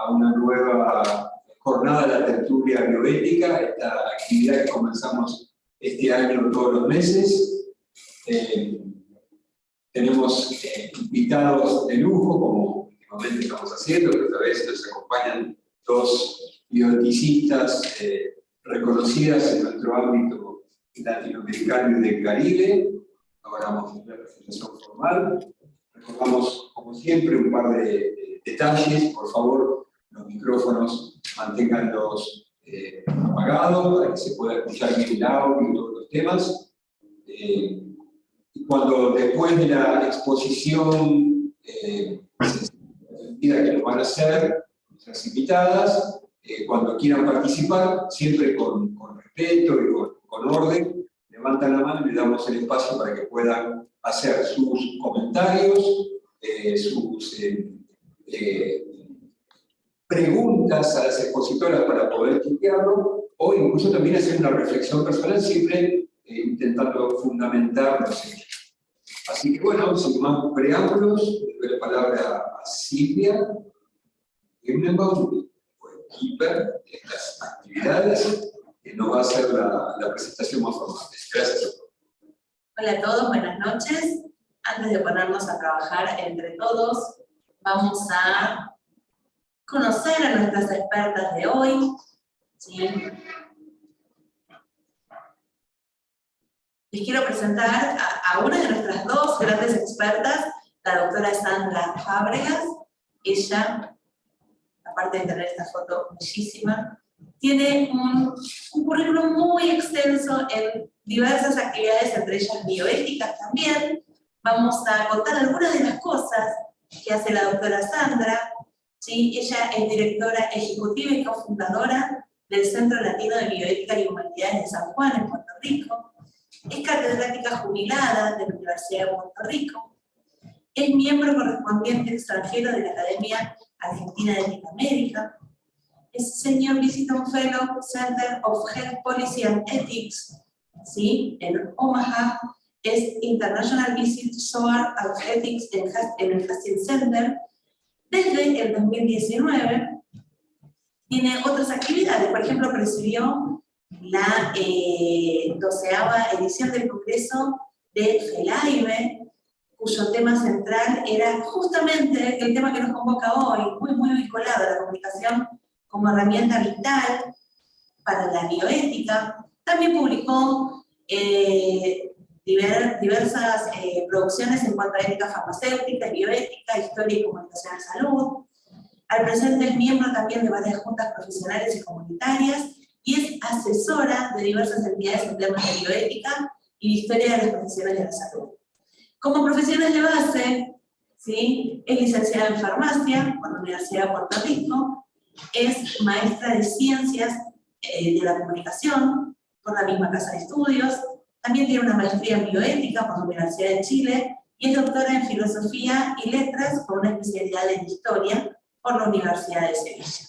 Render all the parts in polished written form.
a una nueva jornada de la tertulia bioética, esta actividad que comenzamos este año todos los meses. Tenemos invitados de lujo, como últimamente estamos haciendo, pero esta vez nos acompañan dos bioeticistas reconocidas en nuestro ámbito latinoamericano y del Caribe. Ahora vamos a tener la presentación formal. Recordamos, como siempre, un par de detalles. Por favor, los micrófonos manténganlos apagados para que se pueda escuchar bien el audio y todos los temas. Y cuando después de la exposición que lo van a hacer nuestras invitadas, cuando quieran participar, siempre con respeto y con orden, levantan la mano y le damos el espacio para que puedan hacer sus comentarios, sus preguntas a las expositoras para poder tutearlo, o incluso también hacer una reflexión personal, siempre intentando fundamentar los hechos. Así que bueno, sin más preámbulos, le doy la palabra a Silvia Himmelbaum, coequiper de estas actividades, que nos va a hacer la presentación más formal. Gracias. Hola a todos, buenas noches. Antes de ponernos a trabajar entre todos, vamos a conocer a nuestras expertas de hoy. ¿Sí? Les quiero presentar a una de nuestras dos grandes expertas, la doctora Sandra Fábregas. Ella, aparte de tener esta foto bellísima, tiene un currículum muy extenso en diversas actividades, entre ellas bioéticas también. Vamos a contar algunas de las cosas que hace la doctora Sandra. ¿Sí? Ella es directora ejecutiva y cofundadora del Centro Latino de Bioética y Humanidades de San Juan, en Puerto Rico. Es catedrática jubilada de la Universidad de Puerto Rico. Es miembro correspondiente extranjero de la Academia Argentina de Ética Médica. Es Senior Visiting Fellow Center of Health Policy and Ethics, ¿sí? En Omaha. Es International Visit SOAR of Ethics en el Hastings Center. Desde el 2019 tiene otras actividades. Por ejemplo, presidió la 12ª edición del Congreso de FELAIBE, cuyo tema central era justamente el tema que nos convoca hoy, muy vinculado a la comunicación como herramienta vital para la bioética. También publicó diversas producciones en cuanto a ética farmacéutica, bioética, historia y comunicación de salud. Al presente es miembro también de varias juntas profesionales y comunitarias y es asesora de diversas entidades en temas de bioética y de historia de las profesiones de la salud. Como profesional de base, ¿sí? Es licenciada en farmacia por la Universidad de Puerto Rico, es maestra de ciencias de la comunicación por la misma casa de estudios, también tiene una maestría en bioética por la Universidad de Chile y es doctora en filosofía y letras con una especialidad en historia por la Universidad de Sevilla.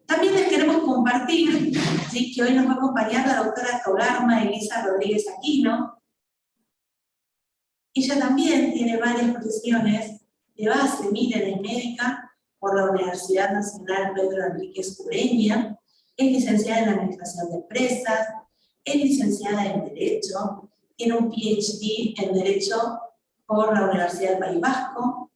También les queremos compartir, ¿sí? Que hoy nos va a acompañar la doctora Togarma Elisa Rodríguez Aquino. Ella también tiene varias profesiones de base, miren, es médica por la Universidad Nacional Pedro Enríquez Ureña, es licenciada en Administración de Empresas, es licenciada en Derecho, tiene un PhD en Derecho por la Universidad del País Vasco,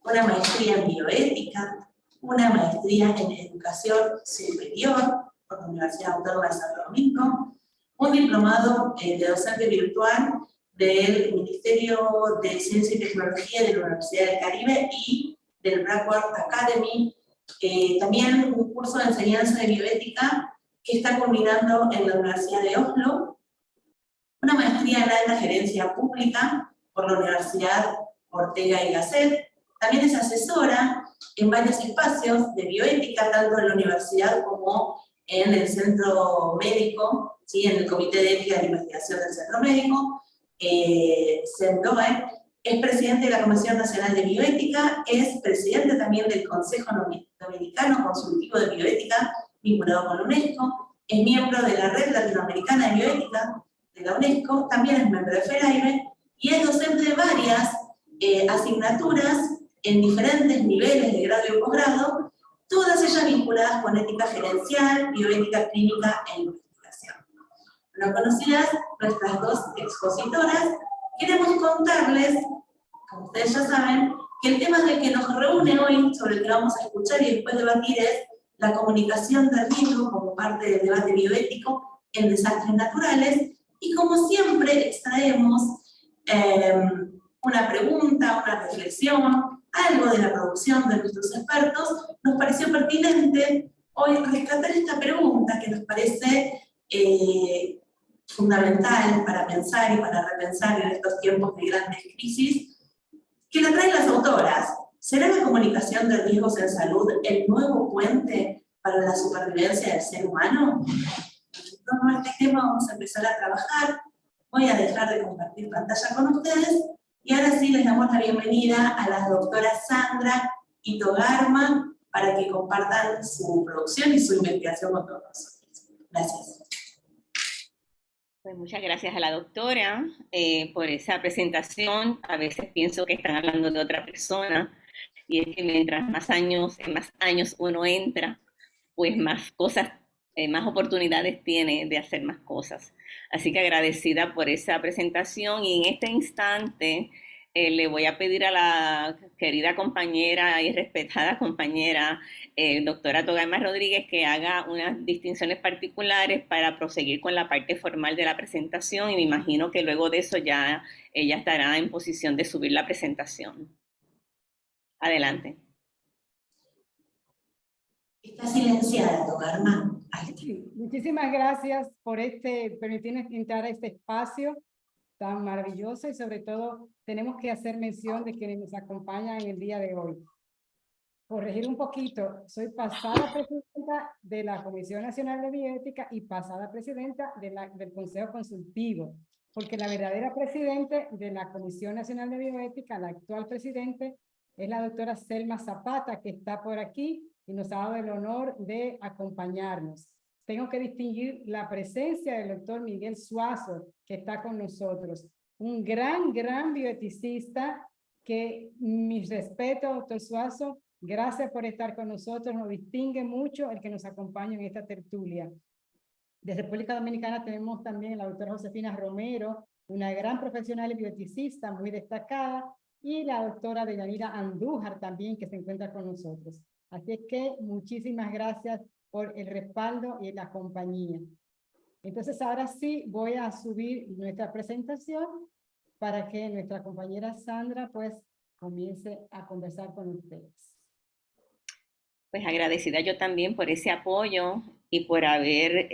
una maestría en Bioética, una maestría en Educación Superior por la Universidad Autónoma de Santo Domingo, un diplomado de docente virtual del Ministerio de Ciencia y Tecnología de la Universidad del Caribe y del Brackward Academy, también un curso de enseñanza de bioética que está culminando en la Universidad de Oslo, una maestría en alta gerencia pública por la Universidad Ortega y Gasset. También es asesora en varios espacios de bioética, tanto en la universidad como en el centro médico, ¿sí? En el Comité de Ética de Investigación del Centro Médico, CENDOE. Es presidente de la Comisión Nacional de Bioética, es presidente también del Consejo Dominicano Consultivo de Bioética, vinculado con la UNESCO, es miembro de la Red Latinoamericana de Bioética de la UNESCO, también es miembro de FELAIBE y es docente de varias asignaturas en diferentes niveles de grado y posgrado, todas ellas vinculadas con ética gerencial, bioética clínica e investigación. Bueno, conocidas nuestras dos expositoras, queremos contarles, como ustedes ya saben, que el tema del que nos reúne hoy, sobre el que vamos a escuchar y después debatir, es la comunicación de riesgo como parte del debate bioético en desastres naturales, y como siempre extraemos una pregunta, una reflexión, algo de la producción de nuestros expertos. Nos pareció pertinente hoy rescatar esta pregunta que nos parece fundamental para pensar y para repensar en estos tiempos de grandes crisis, que la traen las autoras. ¿Será la comunicación de riesgos en salud el nuevo puente para la supervivencia del ser humano? En torno a este tema vamos a empezar a trabajar. Voy a dejar de compartir pantalla con ustedes y ahora sí les damos la bienvenida a las doctoras Sandra y Togarma para que compartan su producción y su investigación con todos nosotros. Gracias. Pues muchas gracias a la doctora por esa presentación. A veces pienso que están hablando de otra persona, y es que mientras más años uno entra, pues más cosas, más oportunidades tiene de hacer más cosas. Así que agradecida por esa presentación, y en este instante le voy a pedir a la querida compañera y respetada compañera, doctora Togarma Rodríguez, que haga unas distinciones particulares para proseguir con la parte formal de la presentación, y me imagino que luego de eso ya ella estará en posición de subir la presentación. Adelante. Está silenciada, Togarma. Sí, muchísimas gracias por permitirnos entrar a este espacio tan maravilloso, y sobre todo tenemos que hacer mención de quienes nos acompañan en el día de hoy. Corregir un poquito, soy pasada presidenta de la Comisión Nacional de Bioética y pasada presidenta del Consejo Consultivo, porque la verdadera presidente de la Comisión Nacional de Bioética, la actual presidente, es la doctora Selma Zapata, que está por aquí y nos ha dado el honor de acompañarnos. Tengo que distinguir la presencia del doctor Miguel Suazo, que está con nosotros, un gran bioeticista, que mis respetos, doctor Suazo, gracias por estar con nosotros, nos distingue mucho el que nos acompañe en esta tertulia. De República Dominicana tenemos también a la doctora Josefina Romero, una gran profesional y bioeticista muy destacada, y la doctora Deyanira Andújar también, que se encuentra con nosotros. Así es que muchísimas gracias por el respaldo y la compañía. Entonces ahora sí voy a subir nuestra presentación para que nuestra compañera Sandra pues comience a conversar con ustedes. Pues agradecida yo también por ese apoyo y por haber,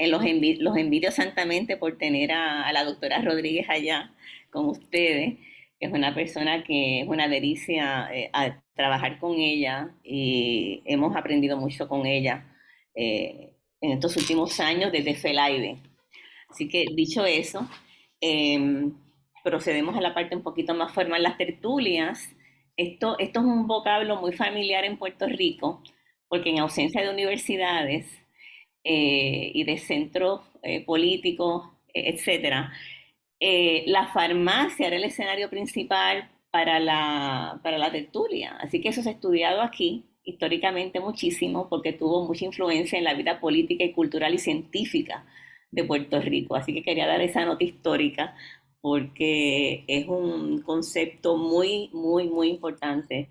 los envidio santamente por tener a la doctora Rodríguez allá con ustedes. Es una persona que es una delicia a trabajar con ella, y hemos aprendido mucho con ella en estos últimos años desde FELAIBE. Así que dicho eso, procedemos a la parte un poquito más formal, las tertulias. Esto es un vocablo muy familiar en Puerto Rico, porque en ausencia de universidades y de centros políticos, etcétera, la farmacia era el escenario principal para la tertulia. Así que eso se ha estudiado aquí históricamente muchísimo, porque tuvo mucha influencia en la vida política y cultural y científica de Puerto Rico. Así que quería dar esa nota histórica, porque es un concepto muy importante,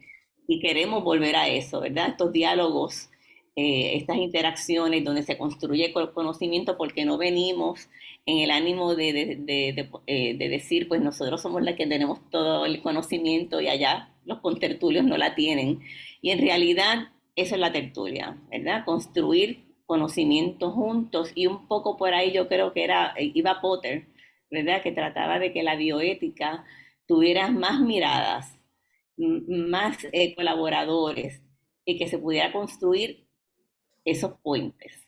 y queremos volver a eso, ¿verdad? Estos diálogos, estas interacciones donde se construye conocimiento, porque no venimos en el ánimo de decir, pues nosotros somos las que tenemos todo el conocimiento y allá los contertulios no la tienen. Y en realidad eso es la tertulia, ¿verdad? Construir conocimiento juntos, y un poco por ahí yo creo que iba Potter, ¿verdad? Que trataba de que la bioética tuviera más miradas, más colaboradores, y que se pudiera construir esos puentes.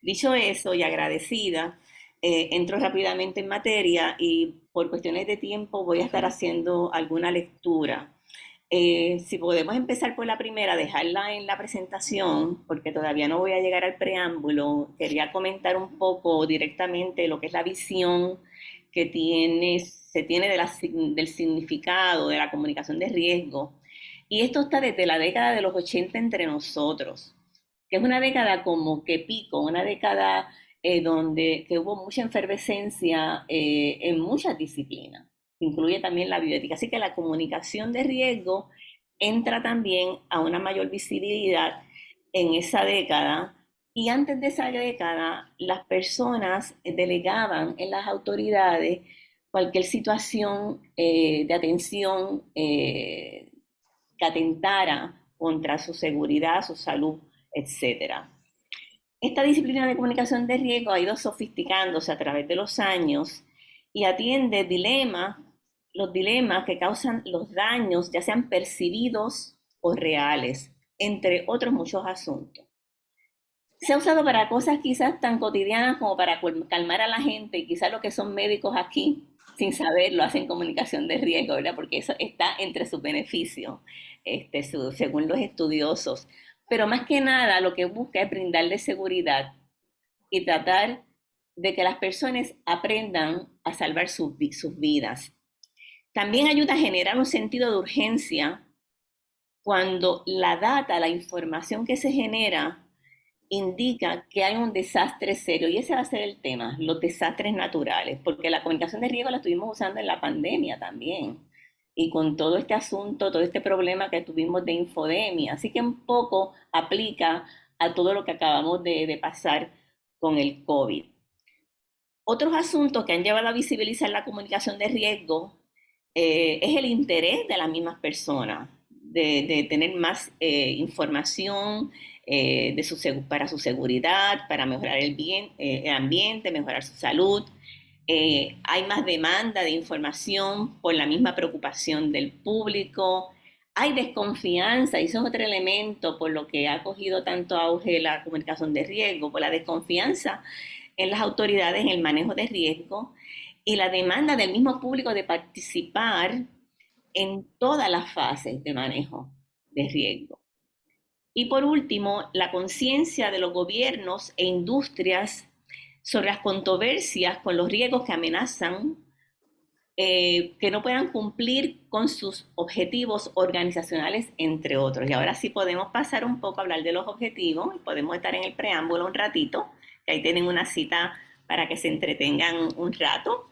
Dicho eso, y agradecida, entro rápidamente en materia, y por cuestiones de tiempo voy a estar haciendo alguna lectura. Si podemos empezar por la primera, dejarla en la presentación, porque todavía no voy a llegar al preámbulo. Quería comentar un poco directamente lo que es la visión que se tiene del significado de la comunicación de riesgo. Y esto está desde la década de los 80 entre nosotros, que es una década como que pico, una década que hubo mucha efervescencia en muchas disciplinas, incluye también la bioética. Así que la comunicación de riesgo entra también a una mayor visibilidad en esa década. Y antes de esa década, las personas delegaban en las autoridades cualquier situación de atención que atentara contra su seguridad, su salud, etc. Esta disciplina de comunicación de riesgo ha ido sofisticándose a través de los años y atiende los dilemas que causan los daños, ya sean percibidos o reales, entre otros muchos asuntos. Se ha usado para cosas quizás tan cotidianas como para calmar a la gente, y quizás los que son médicos aquí, sin saberlo, hacen comunicación de riesgo, ¿verdad? Porque eso está entre sus beneficios, según los estudiosos. Pero más que nada, lo que busca es brindarle seguridad y tratar de que las personas aprendan a salvar sus vidas. También ayuda a generar un sentido de urgencia cuando la data, la información que se genera, indica que hay un desastre serio, y ese va a ser el tema, los desastres naturales, porque la comunicación de riesgo la estuvimos usando en la pandemia también, y con todo este asunto, todo este problema que tuvimos de infodemia, así que un poco aplica a todo lo que acabamos de pasar con el COVID. Otros asuntos que han llevado a visibilizar la comunicación de riesgo es el interés de las mismas personas, de tener más información, para su seguridad, para mejorar el ambiente, mejorar su salud. Hay más demanda de información por la misma preocupación del público. Hay desconfianza, y eso es otro elemento por lo que ha cogido tanto auge la comunicación de riesgo, por la desconfianza en las autoridades en el manejo de riesgo y la demanda del mismo público de participar en todas las fases de manejo de riesgo. Y por último, la conciencia de los gobiernos e industrias sobre las controversias con los riesgos que amenazan que no puedan cumplir con sus objetivos organizacionales, entre otros. Y ahora sí podemos pasar un poco a hablar de los objetivos y podemos estar en el preámbulo un ratito, que ahí tienen una cita para que se entretengan un rato.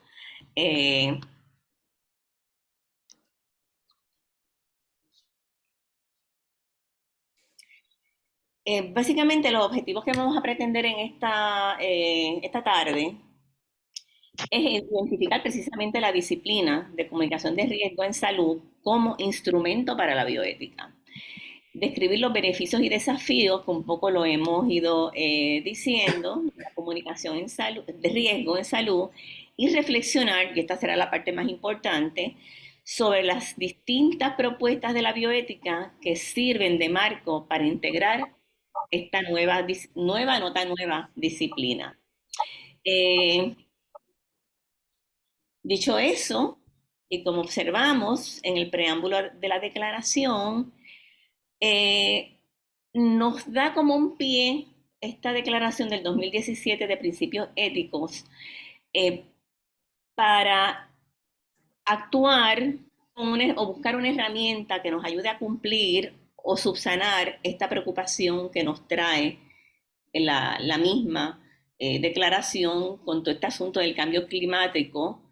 Básicamente los objetivos que vamos a pretender en esta tarde es identificar precisamente la disciplina de comunicación de riesgo en salud como instrumento para la bioética. Describir los beneficios y desafíos, que un poco lo hemos ido diciendo, la comunicación de riesgo en salud, y reflexionar, y esta será la parte más importante, sobre las distintas propuestas de la bioética que sirven de marco para integrar esta nueva disciplina. Dicho eso, y como observamos en el preámbulo de la declaración, nos da como un pie esta declaración del 2017 de principios éticos para actuar o buscar una herramienta que nos ayude a cumplir o subsanar esta preocupación que nos trae la misma declaración con todo este asunto del cambio climático,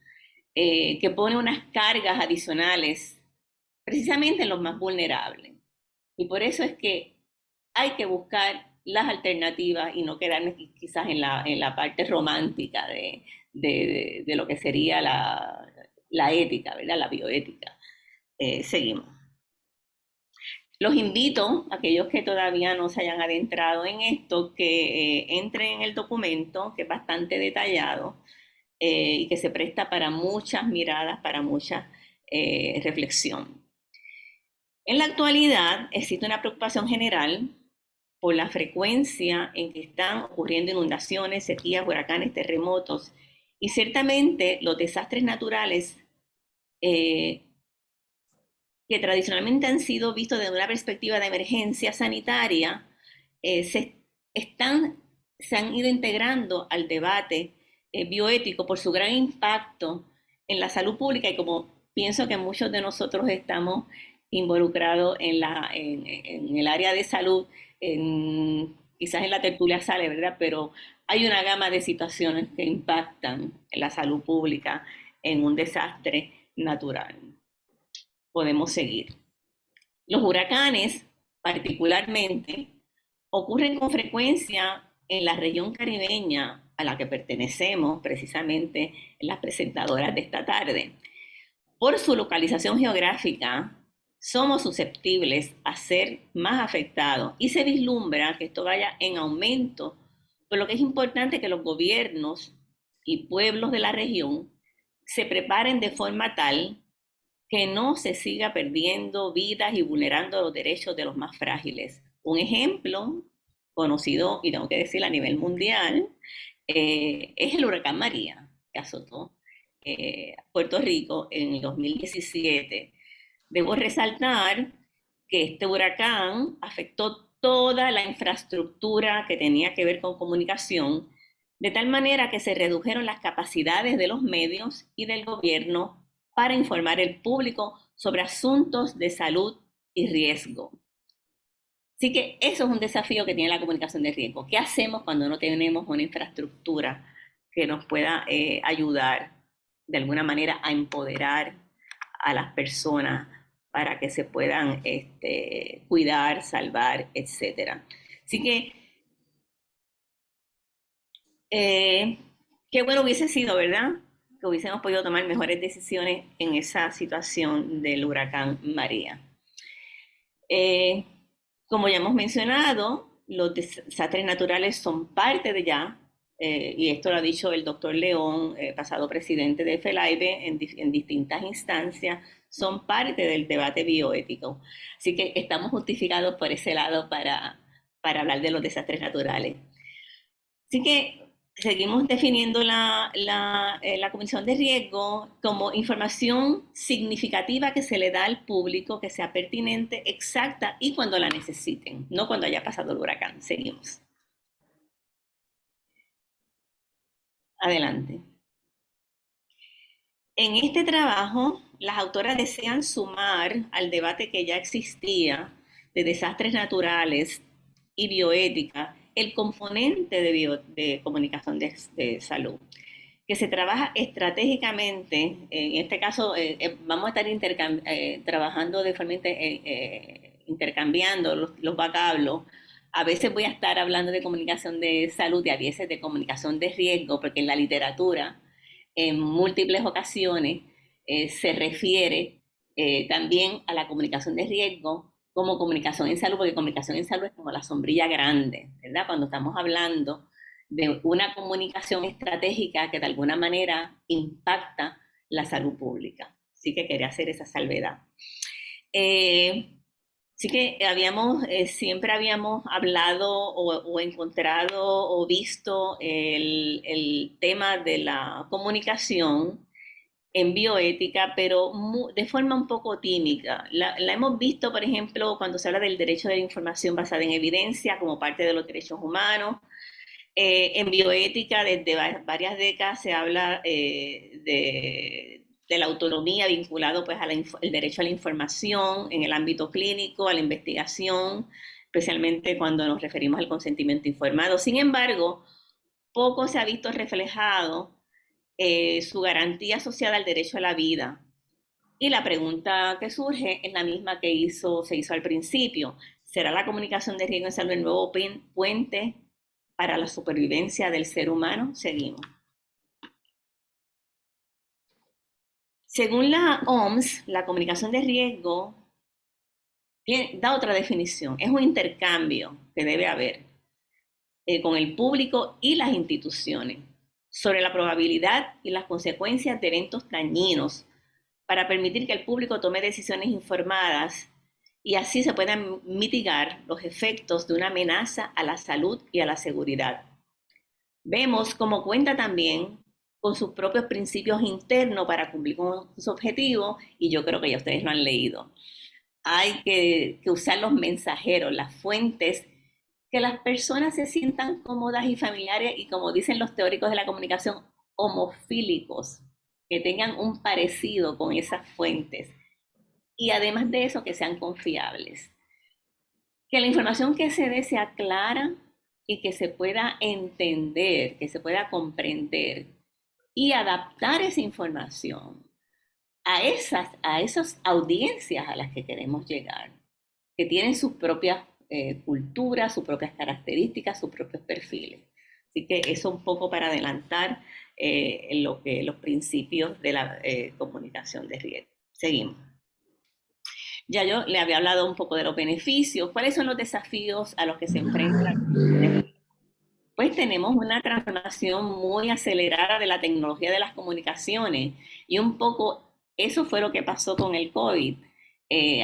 que pone unas cargas adicionales precisamente en los más vulnerables. Y por eso es que hay que buscar las alternativas y no quedarnos quizás en la parte romántica de lo que sería la ética, ¿verdad? La bioética. Seguimos. Los invito a aquellos que todavía no se hayan adentrado en esto, que entren en el documento, que es bastante detallado y que se presta para muchas miradas, para mucha reflexión. En la actualidad existe una preocupación general por la frecuencia en que están ocurriendo inundaciones, sequías, huracanes, terremotos, y ciertamente los desastres naturales que tradicionalmente han sido vistos desde una perspectiva de emergencia sanitaria, se han ido integrando al debate bioético por su gran impacto en la salud pública y como pienso que muchos de nosotros estamos involucrados en el área de salud, quizás en la tertulia sale, ¿verdad? Pero hay una gama de situaciones que impactan en la salud pública en un desastre natural. Podemos seguir. Los huracanes, particularmente, ocurren con frecuencia en la región caribeña a la que pertenecemos, precisamente las presentadoras de esta tarde. Por su localización geográfica, somos susceptibles a ser más afectados y se vislumbra que esto vaya en aumento, por lo que es importante que los gobiernos y pueblos de la región se preparen de forma tal que no se siga perdiendo vidas y vulnerando los derechos de los más frágiles. Un ejemplo conocido, y tengo que decir a nivel mundial, es el huracán María, que azotó Puerto Rico en el 2017. Debo resaltar que este huracán afectó toda la infraestructura que tenía que ver con comunicación, de tal manera que se redujeron las capacidades de los medios y del gobierno para informar al público sobre asuntos de salud y riesgo. Así que eso es un desafío que tiene la comunicación de riesgo. ¿Qué hacemos cuando no tenemos una infraestructura que nos pueda ayudar de alguna manera a empoderar a las personas para que se puedan cuidar, salvar, etcétera? Así que qué bueno hubiese sido, ¿verdad?, que hubiésemos podido tomar mejores decisiones en esa situación del huracán María. Como ya hemos mencionado, los desastres naturales son parte de ya, y esto lo ha dicho el doctor León, pasado presidente de FELAIBE, en distintas instancias, son parte del debate bioético. Así que estamos justificados por ese lado para hablar de los desastres naturales. Así que seguimos definiendo la comisión de riesgo como información significativa que se le da al público, que sea pertinente, exacta y cuando la necesiten, no cuando haya pasado el huracán. Seguimos. Adelante. En este trabajo, las autoras desean sumar al debate que ya existía de desastres naturales y bioética el componente de comunicación de salud, que se trabaja estratégicamente. En este caso, vamos a estar trabajando de forma intercambiando los vocablos. A veces voy a estar hablando de comunicación de salud y a veces de comunicación de riesgo, porque en la literatura, en múltiples ocasiones, se refiere también a la comunicación de riesgo como comunicación en salud, porque comunicación en salud es como la sombrilla grande, ¿verdad? Cuando estamos hablando de una comunicación estratégica que de alguna manera impacta la salud pública. Así que quería hacer esa salvedad. Así que siempre habíamos hablado o encontrado o visto el tema de la comunicación en bioética, pero de forma un poco tímica. La hemos visto, por ejemplo, cuando se habla del derecho de la información basada en evidencia como parte de los derechos humanos. En bioética, desde varias décadas se habla de la autonomía vinculado pues al derecho a la información en el ámbito clínico, a la investigación, especialmente cuando nos referimos al consentimiento informado. Sin embargo, poco se ha visto reflejado su garantía asociada al derecho a la vida. Y la pregunta que surge es la misma que se hizo al principio. ¿Será la comunicación de riesgo en salud el nuevo puente para la supervivencia del ser humano? Seguimos. Según la OMS, la comunicación de riesgo da otra definición. Es un intercambio que debe haber con el público y las instituciones sobre la probabilidad y las consecuencias de eventos dañinos para permitir que el público tome decisiones informadas y así se puedan mitigar los efectos de una amenaza a la salud y a la seguridad. Vemos cómo cuenta también con sus propios principios internos para cumplir con sus objetivos, y yo creo que ya ustedes lo han leído. Hay que usar los mensajeros, las fuentes, que las personas se sientan cómodas y familiares, y como dicen los teóricos de la comunicación, homofílicos, que tengan un parecido con esas fuentes y además de eso que sean confiables. Que la información que se dé sea clara y que se pueda entender, que se pueda comprender y adaptar esa información a esas audiencias a las que queremos llegar, que tienen sus propias culturas, sus propias características, sus propios perfiles. Así que eso un poco para adelantar los principios de la comunicación de riesgo. Seguimos. Ya yo le había hablado un poco de los beneficios. ¿Cuáles son los desafíos a los que se enfrentan? Pues tenemos una transformación muy acelerada de la tecnología de las comunicaciones y un poco eso fue lo que pasó con el COVID.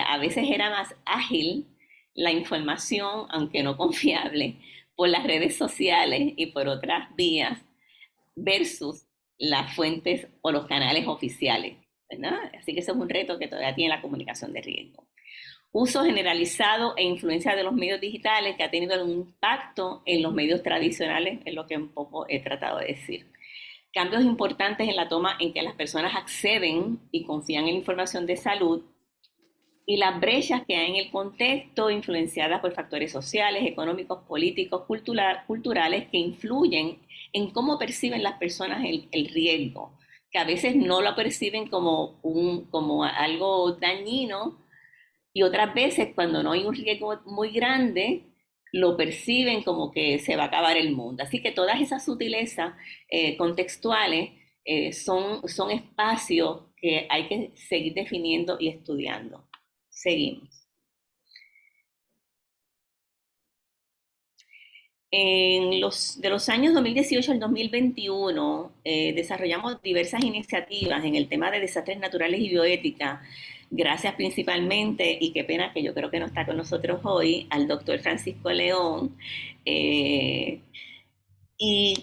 A veces era más ágil la información, aunque no confiable, por las redes sociales y por otras vías versus las fuentes o los canales oficiales, ¿verdad? Así que eso es un reto que todavía tiene la comunicación de riesgo. Uso generalizado e influencia de los medios digitales que ha tenido un impacto en los medios tradicionales, es lo que un poco he tratado de decir. Cambios importantes en la toma en que las personas acceden y confían en la información de salud y las brechas que hay en el contexto influenciadas por factores sociales, económicos, políticos, culturales que influyen en cómo perciben las personas el riesgo, que a veces no lo perciben como algo dañino y otras veces cuando no hay un riesgo muy grande lo perciben como que se va a acabar el mundo. Así que todas esas sutilezas contextuales son espacios que hay que seguir definiendo y estudiando. Seguimos. De los años 2018 al 2021 desarrollamos diversas iniciativas en el tema de desastres naturales y bioética, gracias principalmente, y qué pena que yo creo que no está con nosotros hoy, al doctor Francisco León, y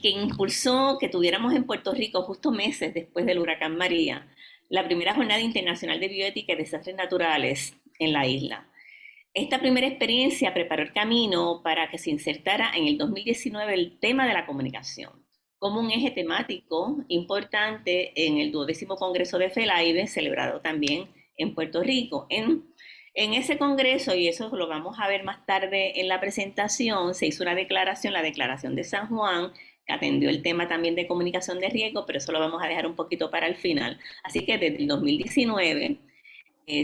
que impulsó que tuviéramos en Puerto Rico, justo meses después del huracán María, la primera jornada internacional de bioética y desastres naturales en la isla. Esta primera experiencia preparó el camino para que se insertara en el 2019 el tema de la comunicación como un eje temático importante en el 12º Congreso de FELAIBE, celebrado también en Puerto Rico. En ese congreso, y eso lo vamos a ver más tarde en la presentación, se hizo una declaración, la Declaración de San Juan, que atendió el tema también de comunicación de riesgo, pero eso lo vamos a dejar un poquito para el final. Así que desde el 2019...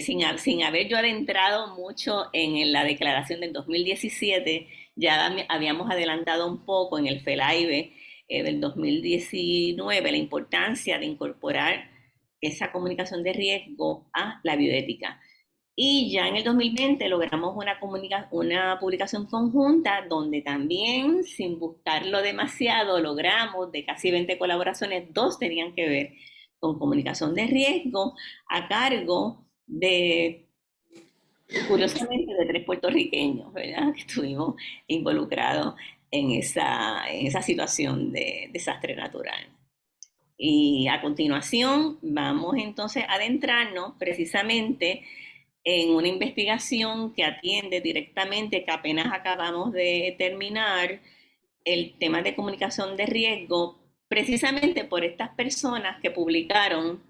sin haber yo adentrado mucho en la declaración del 2017, ya habíamos adelantado un poco en el FELAIBE del 2019 la importancia de incorporar esa comunicación de riesgo a la bioética. Y ya en el 2020 logramos una publicación conjunta donde también, sin buscarlo demasiado, logramos de casi 20 colaboraciones, 2 tenían que ver con comunicación de riesgo a cargo curiosamente, de 3 puertorriqueños, ¿verdad? Que estuvimos involucrados en esa situación de desastre natural. Y a continuación vamos entonces a adentrarnos precisamente en una investigación que atiende directamente, que apenas acabamos de terminar, el tema de comunicación de riesgo, precisamente por estas personas que publicaron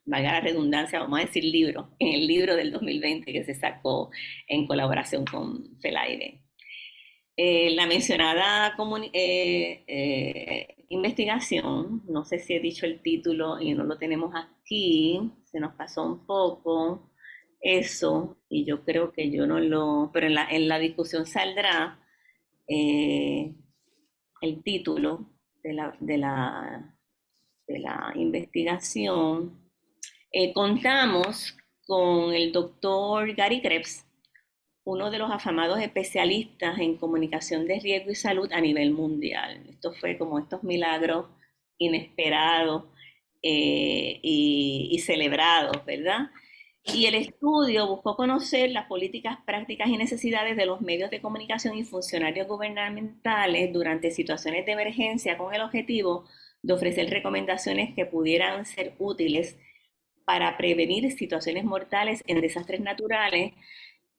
valga la redundancia, vamos a decir libro, en el libro del 2020 que se sacó en colaboración con FELAIBE. La mencionada investigación, no sé si he dicho el título y no lo tenemos aquí, se nos pasó un poco eso, y yo creo que yo no lo, pero en la discusión saldrá el título de la investigación. Contamos con el doctor Gary Krebs, uno de los afamados especialistas en comunicación de riesgo y salud a nivel mundial. Esto fue como estos milagros inesperados y celebrados, ¿verdad? Y el estudio buscó conocer las políticas, prácticas y necesidades de los medios de comunicación y funcionarios gubernamentales durante situaciones de emergencia con el objetivo de ofrecer recomendaciones que pudieran ser útiles para prevenir situaciones mortales en desastres naturales,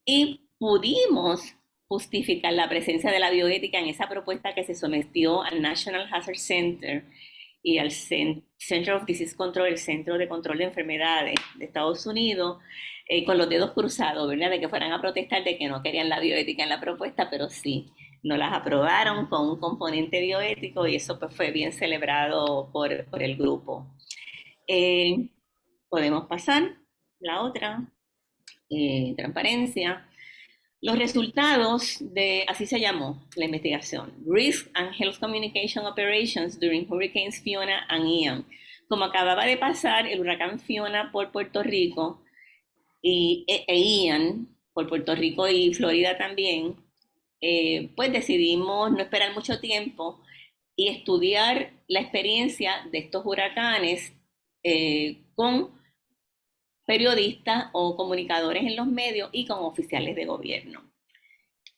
y pudimos justificar la presencia de la bioética en esa propuesta que se sometió al National Hazard Center y al Center of Disease Control, el Centro de Control de Enfermedades de Estados Unidos, con los dedos cruzados, ¿verdad? De que fueran a protestar de que no querían la bioética en la propuesta, pero sí, no las aprobaron con un componente bioético y eso pues fue bien celebrado por el grupo. Podemos pasar la otra, transparencia. Los resultados de, así se llamó la investigación, Risk and Health Communication Operations during Hurricanes Fiona and Ian. Como acababa de pasar el huracán Fiona por Puerto Rico e Ian por Puerto Rico y Florida también, pues decidimos no esperar mucho tiempo y estudiar la experiencia de estos huracanes con periodistas o comunicadores en los medios y con oficiales de gobierno.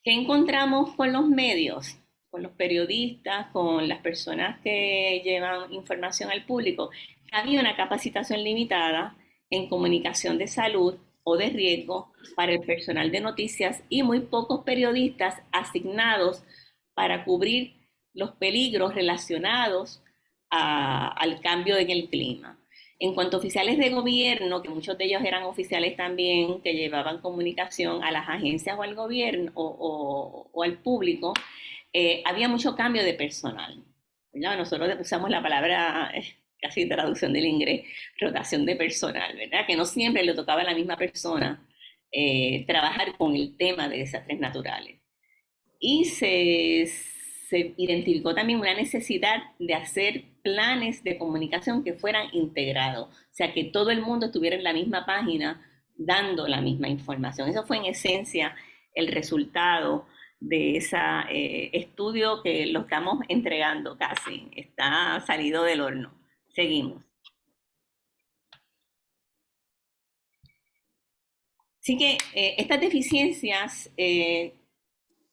¿Qué encontramos con los medios? Con los periodistas, con las personas que llevan información al público. Había una capacitación limitada en comunicación de salud o de riesgo para el personal de noticias y muy pocos periodistas asignados para cubrir los peligros relacionados al cambio en el clima. En cuanto a oficiales de gobierno, que muchos de ellos eran oficiales también que llevaban comunicación a las agencias o al gobierno o al público, había mucho cambio de personal, ¿verdad? Nosotros usamos la palabra, casi traducción del inglés, rotación de personal, ¿verdad? Que no siempre le tocaba a la misma persona trabajar con el tema de desastres naturales. Y se identificó también una necesidad de hacer planes de comunicación que fueran integrados, o sea, que todo el mundo estuviera en la misma página dando la misma información. Eso fue en esencia el resultado de ese estudio que lo estamos entregando casi, está salido del horno. Seguimos. Así que estas deficiencias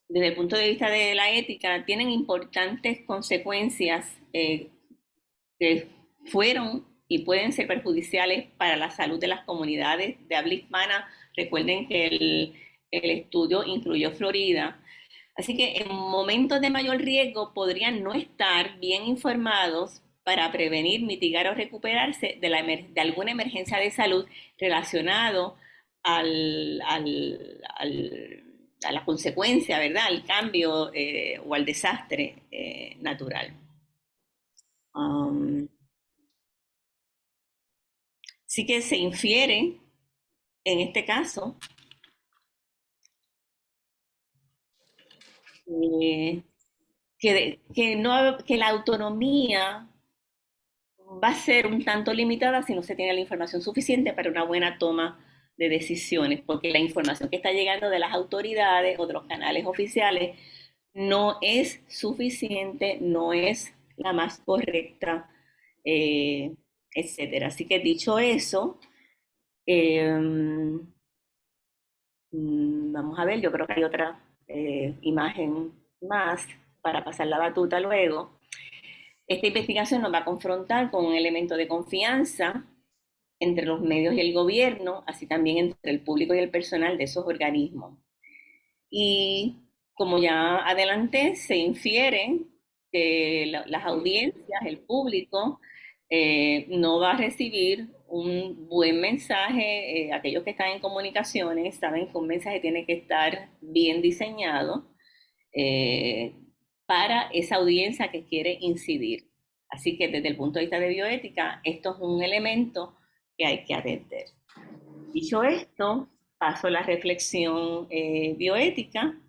desde el punto de vista de la ética, tienen importantes consecuencias que fueron y pueden ser perjudiciales para la salud de las comunidades de habla hispana. Recuerden que el estudio incluyó Florida. Así que en momentos de mayor riesgo podrían no estar bien informados para prevenir, mitigar o recuperarse de alguna emergencia de salud relacionado a la consecuencia, ¿verdad? Al cambio o al desastre natural. Sí que se infiere, en este caso, que la autonomía va a ser un tanto limitada si no se tiene la información suficiente para una buena toma de decisiones, porque la información que está llegando de las autoridades o de los canales oficiales no es suficiente, no es la más correcta, etcétera. Así que dicho eso, vamos a ver, yo creo que hay otra imagen más para pasar la batuta luego. Esta investigación nos va a confrontar con un elemento de confianza entre los medios y el gobierno, así también entre el público y el personal de esos organismos. Y como ya adelanté, se infiere que las audiencias, el público, no va a recibir un buen mensaje. Aquellos que están en comunicaciones saben que un mensaje tiene que estar bien diseñado para esa audiencia que quiere incidir. Así que desde el punto de vista de bioética, esto es un elemento que hay que atender. Dicho esto, paso a la reflexión bioética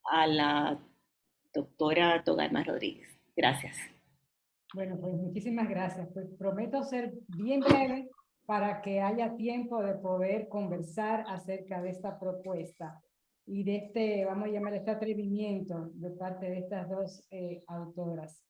a la doctora Togarma Rodríguez. Gracias. Bueno, pues muchísimas gracias. Pues prometo ser bien breve para que haya tiempo de poder conversar acerca de esta propuesta y de este, vamos a llamar este atrevimiento de parte de estas dos autoras.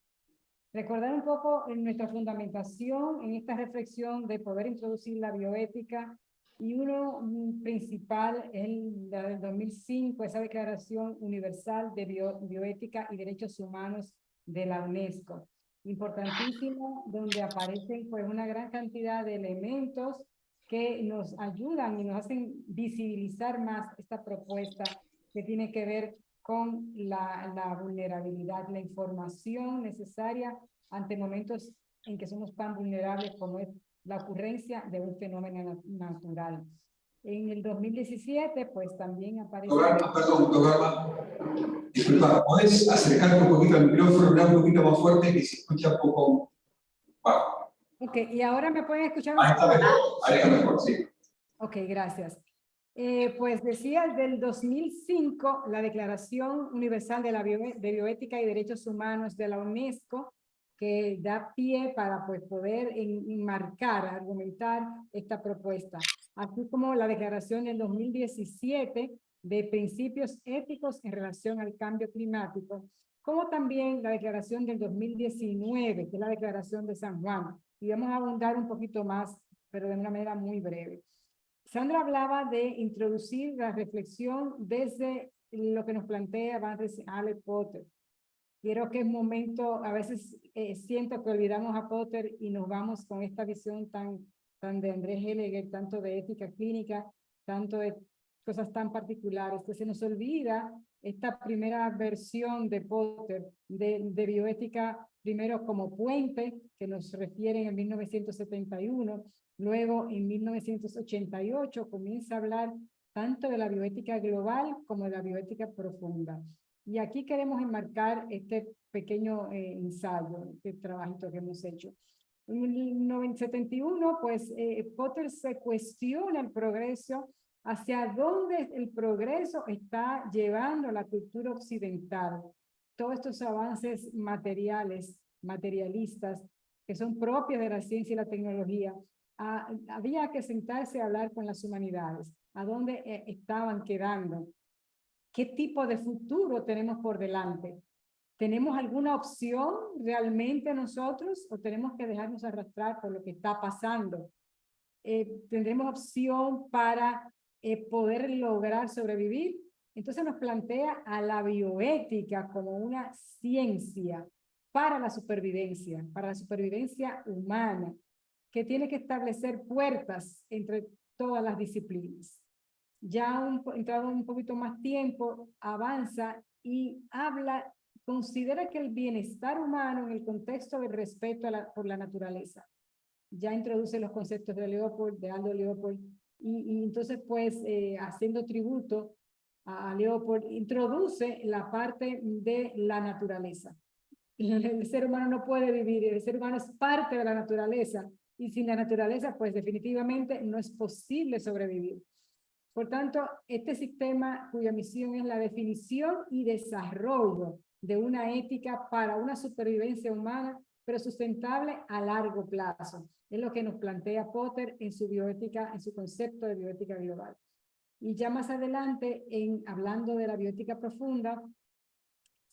Recordar un poco en nuestra fundamentación en esta reflexión de poder introducir la bioética, y uno principal es la del 2005, esa Declaración Universal de Bioética y Derechos Humanos de la UNESCO. Importantísimo, donde aparecen pues una gran cantidad de elementos que nos ayudan y nos hacen visibilizar más esta propuesta que tiene que ver con la vulnerabilidad, la información necesaria ante momentos en que somos tan vulnerables como es la ocurrencia de un fenómeno natural. En el 2017, pues también aparece... Perdón, Norma. Disculpa, ¿podés acercarte un poquito al micrófono, hablar un poquito más fuerte, que se escucha un poco bajo? Ok, ¿y ahora me pueden escuchar? Ahí está mejor, ahí está mejor, sí. Ok, gracias. Pues decía, del 2005, la Declaración Universal de de Bioética y Derechos Humanos de la UNESCO, que da pie para pues, poder enmarcar, argumentar esta propuesta, así como la Declaración del 2017 de Principios Éticos en relación al cambio climático, como también la Declaración del 2019, que es la Declaración de San Juan. Y vamos a abundar un poquito más, pero de una manera muy breve. Sandra hablaba de introducir la reflexión desde lo que nos plantea Van Ale Potter. Creo que es momento, a veces siento que olvidamos a Potter y nos vamos con esta visión tan de Andrés Heleger, tanto de ética clínica, tanto de cosas tan particulares, que se nos olvida esta primera versión de Potter de bioética, primero como puente, que nos refiere en 1971, luego en 1988 comienza a hablar tanto de la bioética global como de la bioética profunda. Y aquí queremos enmarcar este pequeño ensayo, este trabajito que hemos hecho. En el 1971, pues Potter se cuestiona el progreso, hacia dónde el progreso está llevando la cultura occidental. Todos estos avances materialistas, que son propios de la ciencia y la tecnología, había que sentarse a hablar con las humanidades, a dónde estaban quedando. ¿Qué tipo de futuro tenemos por delante? ¿Tenemos alguna opción realmente nosotros o tenemos que dejarnos arrastrar por lo que está pasando? ¿Tendremos opción para poder lograr sobrevivir? Entonces nos plantea a la bioética como una ciencia para la supervivencia humana, que tiene que establecer puertas entre todas las disciplinas. Ya entrado un poquito más tiempo, avanza y habla, considera que el bienestar humano en el contexto del respeto por la naturaleza. Ya introduce los conceptos de Leopold, de Aldo Leopold, y entonces pues haciendo tributo a Leopold, introduce la parte de la naturaleza. El ser humano no puede vivir, el ser humano es parte de la naturaleza, y sin la naturaleza pues definitivamente no es posible sobrevivir. Por tanto, este sistema cuya misión es la definición y desarrollo de una ética para una supervivencia humana, pero sustentable a largo plazo. Es lo que nos plantea Potter en su bioética, en su concepto de bioética global. Y ya más adelante, hablando de la bioética profunda,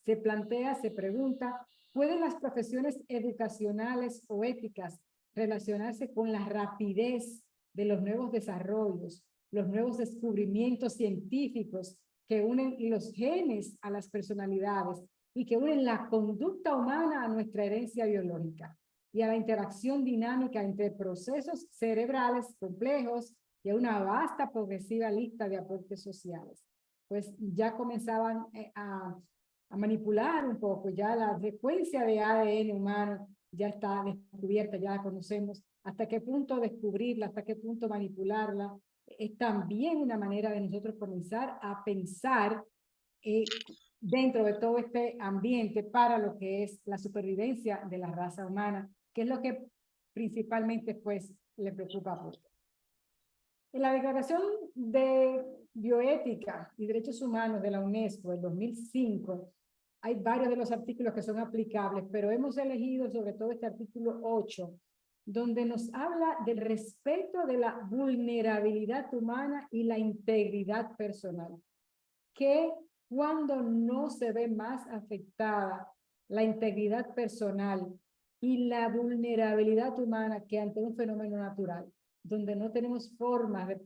se plantea, se pregunta, ¿pueden las profesiones educacionales o éticas relacionarse con la rapidez de los nuevos desarrollos, los nuevos descubrimientos científicos que unen los genes a las personalidades y que unen la conducta humana a nuestra herencia biológica y a la interacción dinámica entre procesos cerebrales complejos y a una vasta progresiva lista de aportes sociales? Pues ya comenzaban a manipular un poco, ya la secuencia de ADN humano ya está descubierta, ya la conocemos, hasta qué punto descubrirla, hasta qué punto manipularla, es también una manera de nosotros comenzar a pensar dentro de todo este ambiente para lo que es la supervivencia de la raza humana, que es lo que principalmente pues le preocupa a Potter. En la Declaración de Bioética y Derechos Humanos de la UNESCO del 2005, hay varios de los artículos que son aplicables, pero hemos elegido sobre todo este artículo 8, donde nos habla del respeto de la vulnerabilidad humana y la integridad personal, que cuando no se ve más afectada la integridad personal y la vulnerabilidad humana que ante un fenómeno natural, donde no tenemos forma de,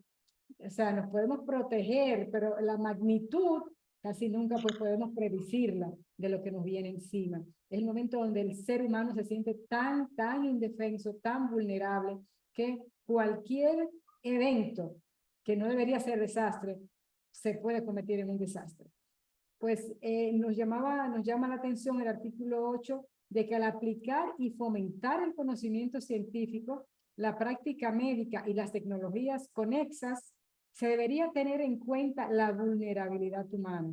o sea, nos podemos proteger, pero la magnitud casi nunca pues podemos predecirla de lo que nos viene encima. Es el momento donde el ser humano se siente tan indefenso, tan vulnerable, que cualquier evento que no debería ser desastre se puede convertir en un desastre. Pues nos llama la atención el artículo 8 de que al aplicar y fomentar el conocimiento científico, la práctica médica y las tecnologías conexas, se debería tener en cuenta la vulnerabilidad humana.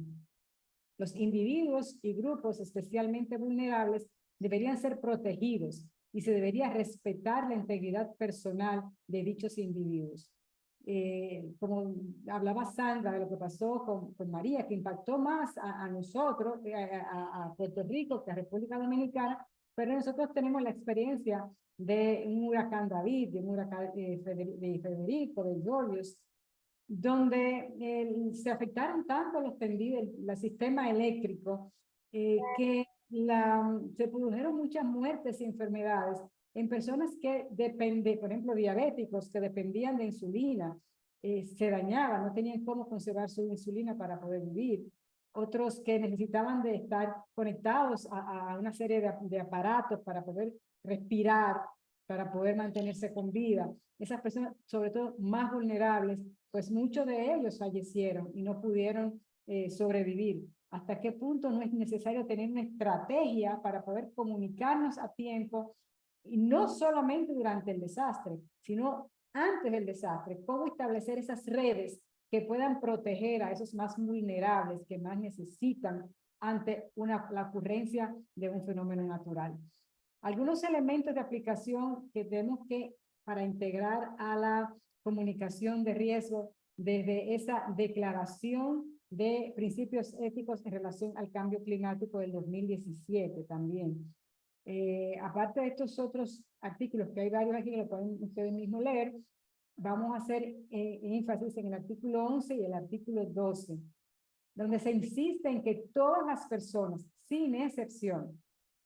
Los individuos y grupos especialmente vulnerables deberían ser protegidos y se debería respetar la integridad personal de dichos individuos. Como hablaba Sandra de lo que pasó con María, que impactó más a nosotros, a Puerto Rico, que a República Dominicana, pero nosotros tenemos la experiencia de un huracán David, de un huracán de Federico, de Georgios, donde se afectaron tanto los tendidos, el sistema eléctrico, que se produjeron muchas muertes y enfermedades en personas que dependen, por ejemplo, diabéticos que dependían de insulina, se dañaban, no tenían cómo conservar su insulina para poder vivir. Otros que necesitaban de estar conectados a una serie de aparatos para poder respirar, para poder mantenerse con vida. Esas personas, sobre todo más vulnerables, pues muchos de ellos fallecieron y no pudieron sobrevivir. ¿Hasta qué punto no es necesario tener una estrategia para poder comunicarnos a tiempo? Y no solamente durante el desastre, sino antes del desastre. ¿Cómo establecer esas redes que puedan proteger a esos más vulnerables que más necesitan ante la ocurrencia de un fenómeno natural? Algunos elementos de aplicación que tenemos que para integrar a la comunicación de riesgo desde esa declaración de principios éticos en relación al cambio climático del 2017 también. Aparte de estos otros artículos, que hay varios aquí que lo pueden ustedes mismos leer, vamos a hacer énfasis en el artículo 11 y el artículo 12, donde se insiste en que todas las personas, sin excepción,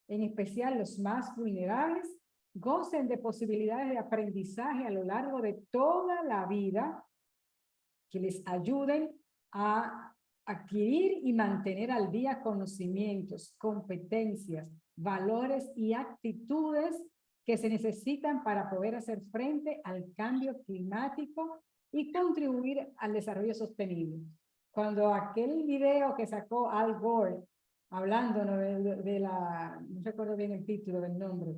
en especial los más vulnerables, gocen de posibilidades de aprendizaje a lo largo de toda la vida que les ayuden a adquirir y mantener al día conocimientos, competencias, valores y actitudes que se necesitan para poder hacer frente al cambio climático y contribuir al desarrollo sostenible. Cuando aquel video que sacó Al Gore, hablando, ¿no?, no recuerdo bien el título del nombre,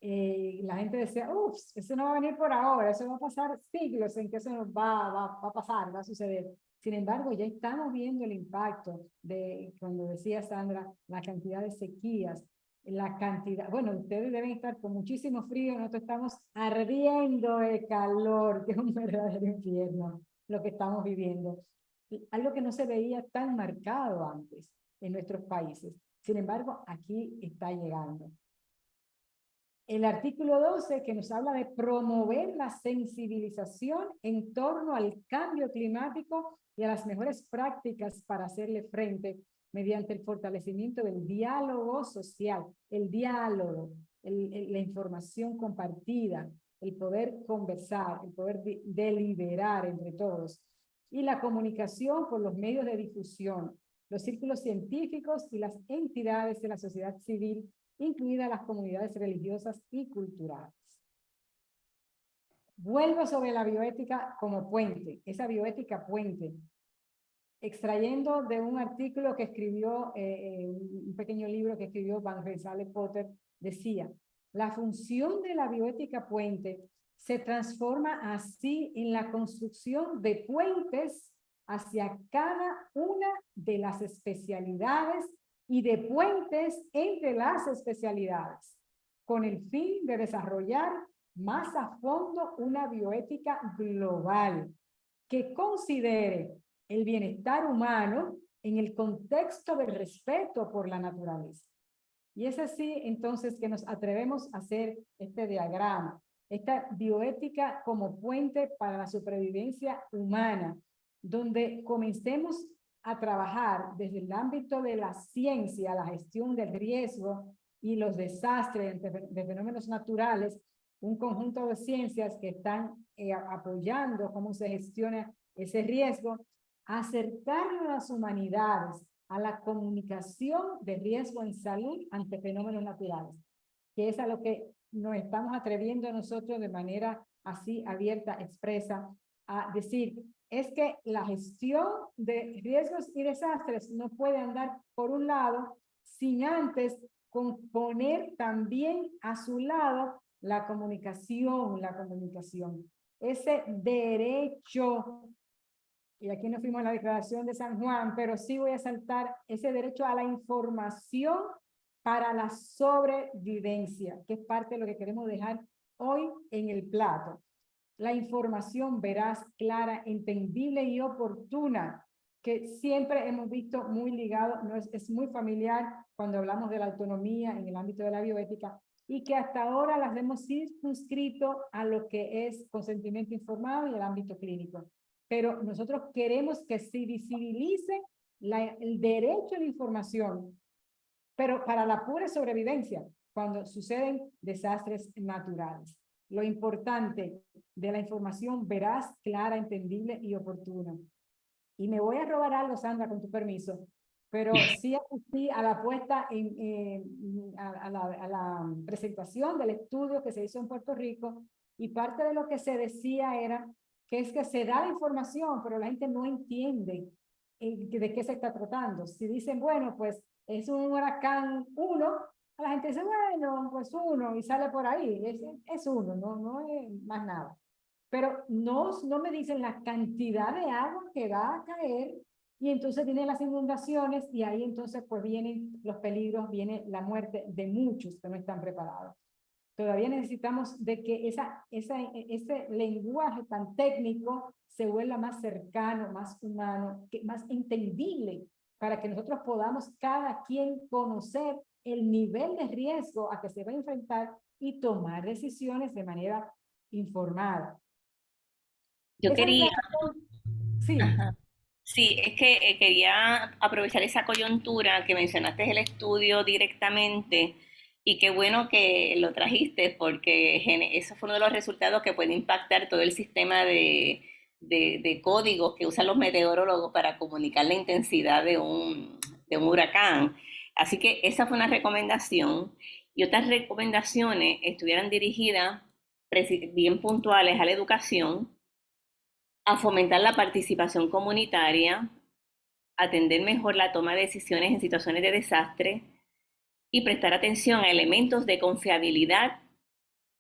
la gente decía, ups, eso no va a venir por ahora, eso va a pasar siglos en que eso nos va a pasar, va a suceder. Sin embargo, ya estamos viendo el impacto de, cuando decía Sandra, la cantidad de sequías, la cantidad, bueno, ustedes deben estar con muchísimo frío, nosotros estamos ardiendo de calor, que es un verdadero infierno lo que estamos viviendo. Algo que no se veía tan marcado antes en nuestros países. Sin embargo, aquí está llegando. El artículo 12, que nos habla de promover la sensibilización en torno al cambio climático y a las mejores prácticas para hacerle frente mediante el fortalecimiento del diálogo social, el diálogo, la información compartida, el poder conversar, el poder deliberar entre todos, y la comunicación por los medios de difusión, los círculos científicos y las entidades de la sociedad civil, incluidas las comunidades religiosas y culturales. Vuelvo sobre la bioética como puente, esa bioética puente, extrayendo de un artículo que escribió, un pequeño libro que escribió Van Rensselaer Potter, decía, la función de la bioética puente se transforma así en la construcción de puentes hacia cada una de las especialidades y de puentes entre las especialidades, con el fin de desarrollar más a fondo una bioética global que considere el bienestar humano en el contexto del respeto por la naturaleza. Y es así entonces que nos atrevemos a hacer este diagrama, esta bioética como puente para la supervivencia humana, donde comencemos a trabajar desde el ámbito de la ciencia, la gestión del riesgo y los desastres de fenómenos naturales, un conjunto de ciencias que están apoyando cómo se gestiona ese riesgo, acercar a las humanidades a la comunicación de riesgo en salud ante fenómenos naturales, que es a lo que nos estamos atreviendo nosotros de manera así abierta, expresa, a decir, es que la gestión de riesgos y desastres no puede andar por un lado sin antes poner también a su lado la comunicación. Ese derecho, y aquí nos fuimos a la Declaración de San Juan, pero sí voy a saltar ese derecho a la información para la sobrevivencia, que es parte de lo que queremos dejar hoy en el plato. La información veraz, clara, entendible y oportuna, que siempre hemos visto muy ligado, es muy familiar cuando hablamos de la autonomía en el ámbito de la bioética, y que hasta ahora las hemos circunscrito a lo que es consentimiento informado y el ámbito clínico. Pero nosotros queremos que se visibilice el derecho a la información, pero para la pura sobrevivencia, cuando suceden desastres naturales. Lo importante de la información veraz, clara, entendible y oportuna. Y me voy a robar algo, Sandra, con tu permiso, pero sí asistí a la puesta a la presentación del estudio que se hizo en Puerto Rico, y parte de lo que se decía era que es que se da la información, pero la gente no entiende de qué se está tratando. Si dicen, bueno, pues es un huracán 1, la gente dice, bueno, pues 1, y sale por ahí, es 1, no es más nada. Pero no me dicen la cantidad de agua que va a caer, y entonces vienen las inundaciones, y ahí entonces pues vienen los peligros, viene la muerte de muchos que no están preparados. Todavía necesitamos de que ese lenguaje tan técnico se vuelva más cercano, más humano, más entendible, para que nosotros podamos cada quien conocer el nivel de riesgo a que se va a enfrentar y tomar decisiones de manera informada. Yo quería, sí. ajá. Sí, es que quería aprovechar esa coyuntura que mencionaste el estudio directamente, y qué bueno que lo trajiste, porque eso fue uno de los resultados que puede impactar todo el sistema de códigos que usan los meteorólogos para comunicar la intensidad de un huracán. Así que esa fue una recomendación, y otras recomendaciones estuvieran dirigidas bien puntuales a la educación, a fomentar la participación comunitaria, atender mejor la toma de decisiones en situaciones de desastre y prestar atención a elementos de confiabilidad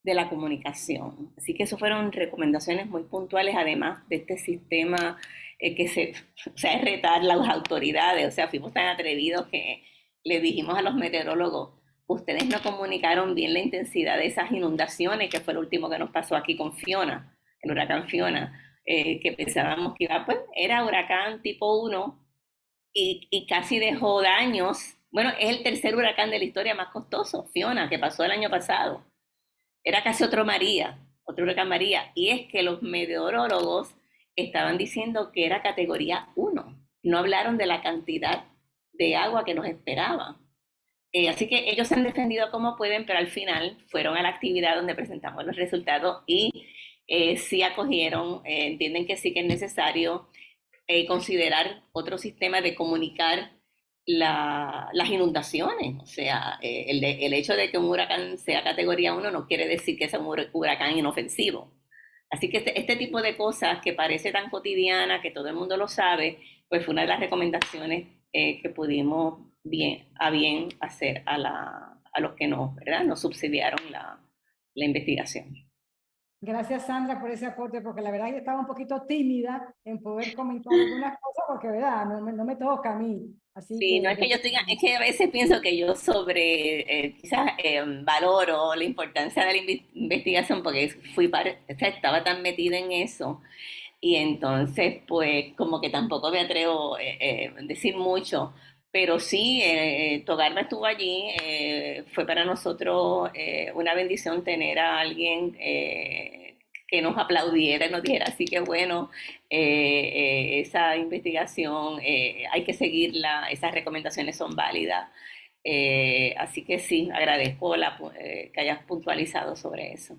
de la comunicación. Así que eso fueron recomendaciones muy puntuales, además de este sistema o sea, es retar las autoridades. O sea, fuimos tan atrevidos que le dijimos a los meteorólogos, ustedes no comunicaron bien la intensidad de esas inundaciones, que fue lo último que nos pasó aquí con Fiona, el huracán Fiona, que pensábamos que iba, pues era huracán tipo 1, y casi dejó daños. Bueno, es el tercer huracán de la historia más costoso, Fiona, que pasó el año pasado. Era casi otro huracán María, y es que los meteorólogos estaban diciendo que era categoría 1. No hablaron de la cantidad de agua que nos esperaba. Así que ellos se han defendido como pueden, pero al final fueron a la actividad donde presentamos los resultados, y sí acogieron, entienden que sí que es necesario considerar otro sistema de comunicar las inundaciones. O sea, el hecho de que un huracán sea categoría 1 no quiere decir que sea un huracán inofensivo. Así que este tipo de cosas que parece tan cotidiana, que todo el mundo lo sabe, pues fue una de las recomendaciones que pudimos bien hacer a los que nos subsidiaron la investigación. Gracias, Sandra, por ese aporte, porque la verdad es que estaba un poquito tímida en poder comentar algunas cosas, porque verdad, no me toca a mí. Así Sí, que, no es que yo tenga, es que a veces pienso que yo quizás valoro la importancia de la investigación, porque o sea, estaba tan metida en eso, y entonces pues como que tampoco me atrevo a decir mucho, pero sí, Togarma estuvo allí, fue para nosotros una bendición tener a alguien que nos aplaudiera y nos dijera, así que bueno, esa investigación hay que seguirla, esas recomendaciones son válidas. Así que sí, agradezco que hayas puntualizado sobre eso.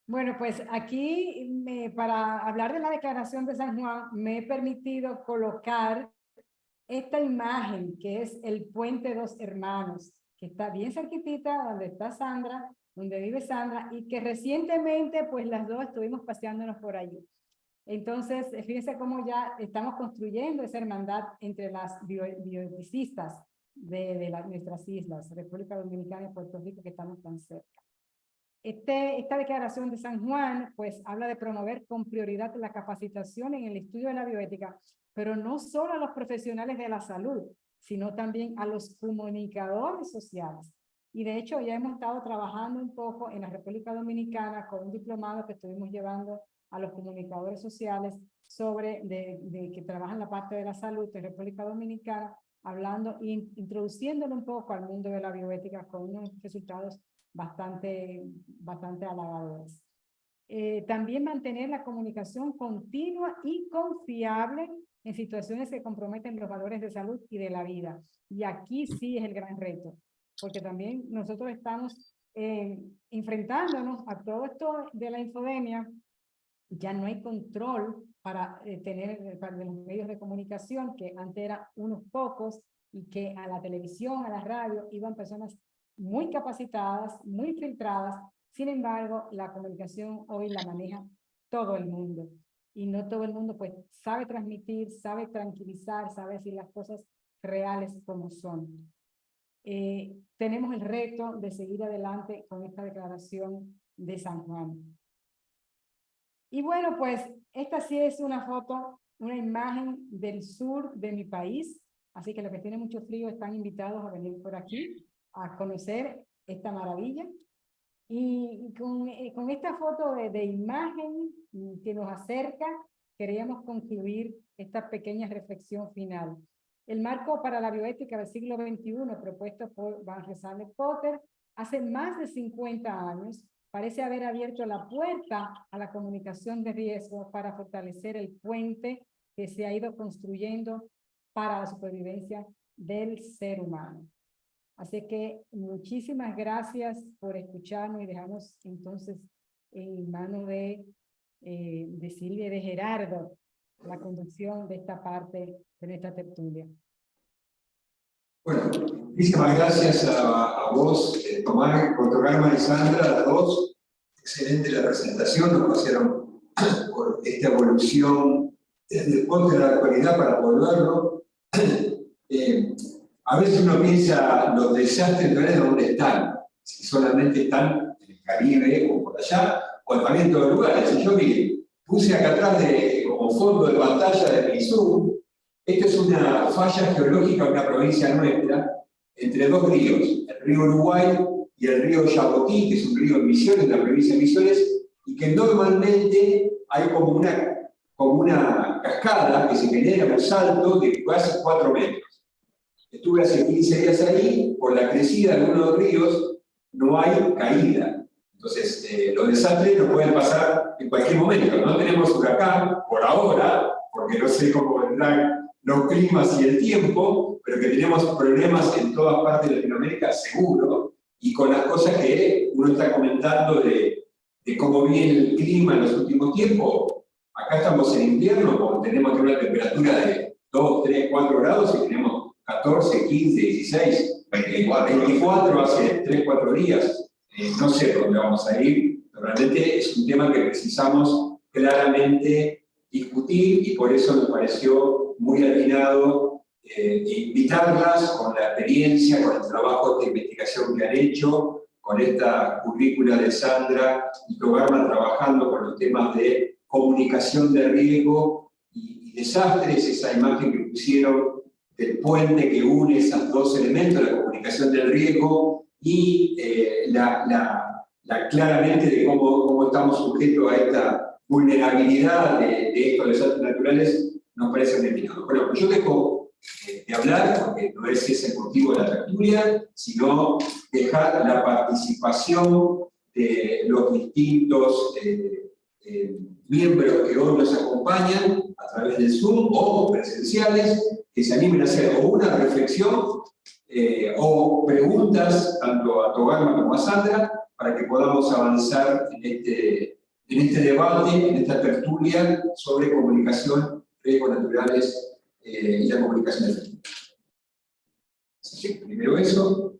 bueno, pues aquí para hablar de la Declaración de San Juan, me he permitido colocar esta imagen que es el Puente Dos Hermanos, que está bien cerquitita donde está Sandra, donde vive Sandra, y que recientemente pues las dos estuvimos paseándonos por allí. Entonces, fíjense cómo ya estamos construyendo esa hermandad entre las bioeticistas de nuestras islas, República Dominicana y Puerto Rico, que estamos tan cerca. Esta declaración de San Juan, pues, habla de promover con prioridad la capacitación en el estudio de la bioética, pero no solo a los profesionales de la salud, sino también a los comunicadores sociales. Y de hecho, ya hemos estado trabajando un poco en la República Dominicana con un diplomado que estuvimos llevando a los comunicadores sociales sobre de que trabajan la parte de la salud de República Dominicana, hablando e introduciéndolo un poco al mundo de la bioética con unos resultados bastante halagadores. También mantener la comunicación continua y confiable en situaciones que comprometen los valores de salud y de la vida. Y aquí sí es el gran reto, porque también nosotros estamos enfrentándonos a todo esto de la infodemia. Ya no hay control para para los medios de comunicación, que antes eran unos pocos, y que a la televisión, a la radio, iban personas muy capacitadas, muy filtradas. Sin embargo, la comunicación hoy la maneja todo el mundo. Y no todo el mundo pues sabe transmitir, sabe tranquilizar, sabe decir las cosas reales como son. Tenemos el reto de seguir adelante con esta declaración de San Juan. Y bueno, pues esta sí es una foto, una imagen del sur de mi país. Así que los que tienen mucho frío están invitados a venir por aquí a conocer esta maravilla. Y con esta foto de imagen que nos acerca, queríamos concluir esta pequeña reflexión final. El marco para la bioética del siglo XXI, propuesto por Van Rensselaer Potter, hace más de 50 años, parece haber abierto la puerta a la comunicación de riesgo para fortalecer el puente que se ha ido construyendo para la supervivencia del ser humano. Así que muchísimas gracias por escucharnos y dejamos entonces en manos de Silvia y de Gerardo la conducción de esta parte de nuestra tertulia. Bueno, muchísimas gracias a vos, Tomás, Portocarma y Sandra, las dos. Excelente la presentación, nos pasaron por esta evolución desde el punto de la actualidad para volverlo. A veces uno piensa los desastres de dónde están, si solamente están en el Caribe o por allá, o también en todos los lugares. Y yo puse acá atrás como fondo de pantalla de mi Zoom. Esto es una falla geológica de una provincia nuestra, entre dos ríos, el río Uruguay y el río Yapotí, que es un río en Misiones, una provincia de Misiones, y que normalmente hay como una cascada que se genera un salto de casi 4 metros. Estuve hace 15 días ahí, por la crecida de uno de los ríos no hay caída. Entonces, los desastres nos pueden pasar en cualquier momento. No tenemos huracán por ahora, porque no sé cómo vendrán los climas y el tiempo, pero que tenemos problemas en todas partes de Latinoamérica, seguro, y con las cosas que uno está comentando de cómo viene el clima en los últimos tiempos. Acá estamos en invierno, tenemos una temperatura de 2, 3, 4 grados y tenemos 14, 15, 16, 24 hace 3, 4 días. No sé dónde vamos a ir, pero realmente es un tema que precisamos claramente discutir y por eso me pareció muy atinado invitarlas con la experiencia, con el trabajo de investigación que han hecho, con esta currícula de Sandra y Togarma trabajando con los temas de comunicación de riesgo y desastres, esa imagen que pusieron del puente que une esos dos elementos, la comunicación del riesgo y claramente de cómo estamos sujetos a esta vulnerabilidad de estos desastres naturales, nos parece un indicador. Bueno, yo dejo de hablar, porque no es ese el motivo de la tertulia, sino dejar la participación de los distintos miembros que hoy nos acompañan a través del Zoom o presenciales, que se animen a hacer o una reflexión o preguntas tanto a Togarma como a Sandra para que podamos avanzar en este debate, en esta tertulia sobre comunicación, riesgos naturales y la comunicación efectiva. Así que primero eso.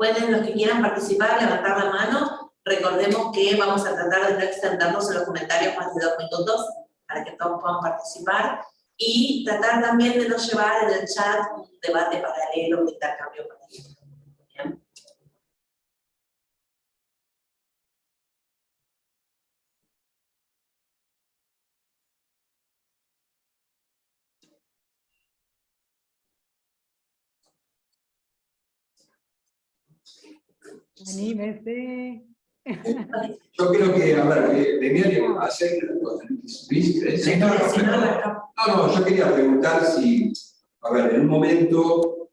Pueden, los que quieran participar, levantar la mano. Recordemos que vamos a tratar de no extendernos en los comentarios más de 2 minutos para que todos puedan participar. Y tratar también de no llevar en el chat un debate paralelo, un intercambio paralelo. ¿Bien? Anímese. Yo creo que, a ver, debía hacer Luis, ¿crees? Si no, Yo quería preguntar si, a ver, en un momento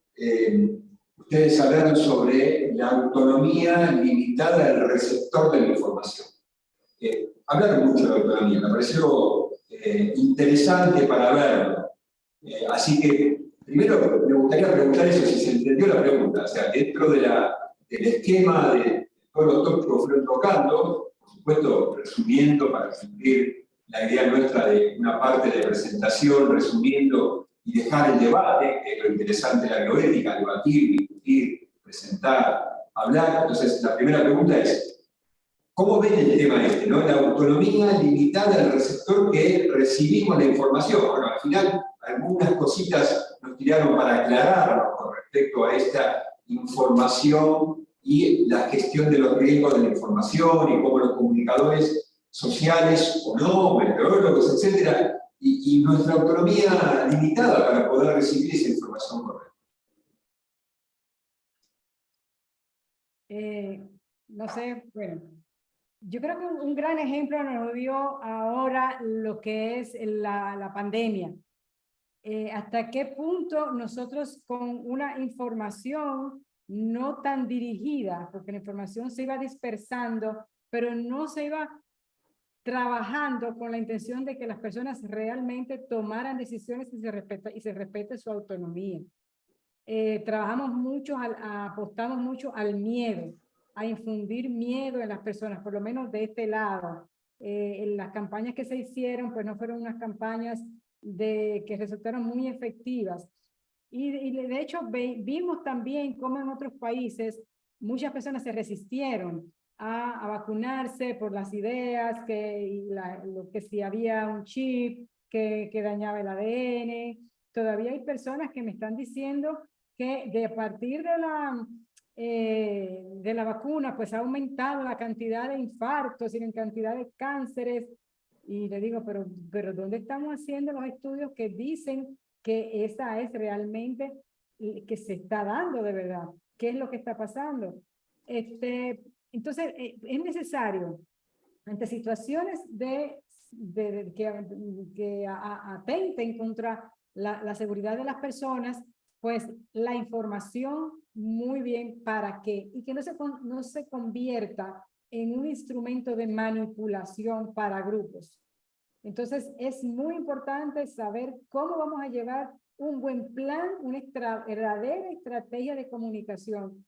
ustedes hablaron sobre la autonomía limitada del receptor de la información. Hablaron mucho de autonomía, me pareció interesante para verlo. Así que, primero me gustaría preguntar eso, si se entendió la pregunta, o sea, dentro del esquema de todos los tópicos que fueron tocando, por supuesto, resumiendo para cumplir la idea nuestra de una parte de presentación, resumiendo y dejar el debate, que es lo interesante de la bioética, debatir, discutir, presentar, hablar. Entonces, la primera pregunta es, ¿cómo ven el tema este, ¿no? La autonomía limitada del receptor que recibimos la información. Bueno, al final, algunas cositas nos tiraron para aclararnos con respecto a esta información y la gestión de los riesgos de la información y cómo los comunicadores sociales o no, meteorólogos, etcétera, y nuestra autonomía limitada para poder recibir esa información correcta. No sé, bueno, yo creo que un gran ejemplo nos dio ahora lo que es la pandemia. Hasta qué punto nosotros con una información no tan dirigida, porque la información se iba dispersando, pero no se iba trabajando con la intención de que las personas realmente tomaran decisiones y se respete su autonomía. Trabajamos mucho, apostamos mucho al miedo, a infundir miedo en las personas, por lo menos de este lado. En las campañas que se hicieron, pues no fueron unas campañas que resultaron muy efectivas. Y de hecho vimos también cómo en otros países muchas personas se resistieron a vacunarse por las ideas, lo que si había un chip que dañaba el ADN. Todavía hay personas que me están diciendo que a partir de la vacuna, pues ha aumentado la cantidad de infartos y la cantidad de cánceres. Y le digo, pero ¿dónde estamos haciendo los estudios que dicen que esa es realmente que se está dando de verdad? ¿Qué es lo que está pasando? Entonces, es necesario, ante situaciones que atenten contra la seguridad de las personas, pues la información muy bien para qué, y que no se convierta en un instrumento de manipulación para grupos. Entonces, es muy importante saber cómo vamos a llevar un buen plan, una verdadera estrategia de comunicación,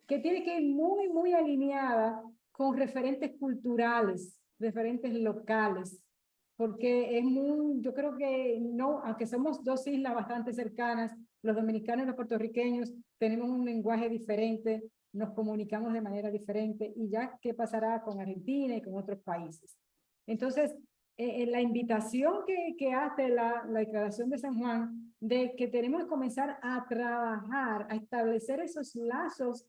que tiene que ir muy, muy alineada con referentes culturales, referentes locales, porque yo creo que no, aunque somos dos islas bastante cercanas, los dominicanos y los puertorriqueños tenemos un lenguaje diferente, nos comunicamos de manera diferente, y ya qué pasará con Argentina y con otros países. Entonces, la invitación que hace la Declaración de San Juan, de que tenemos que comenzar a trabajar, a establecer esos lazos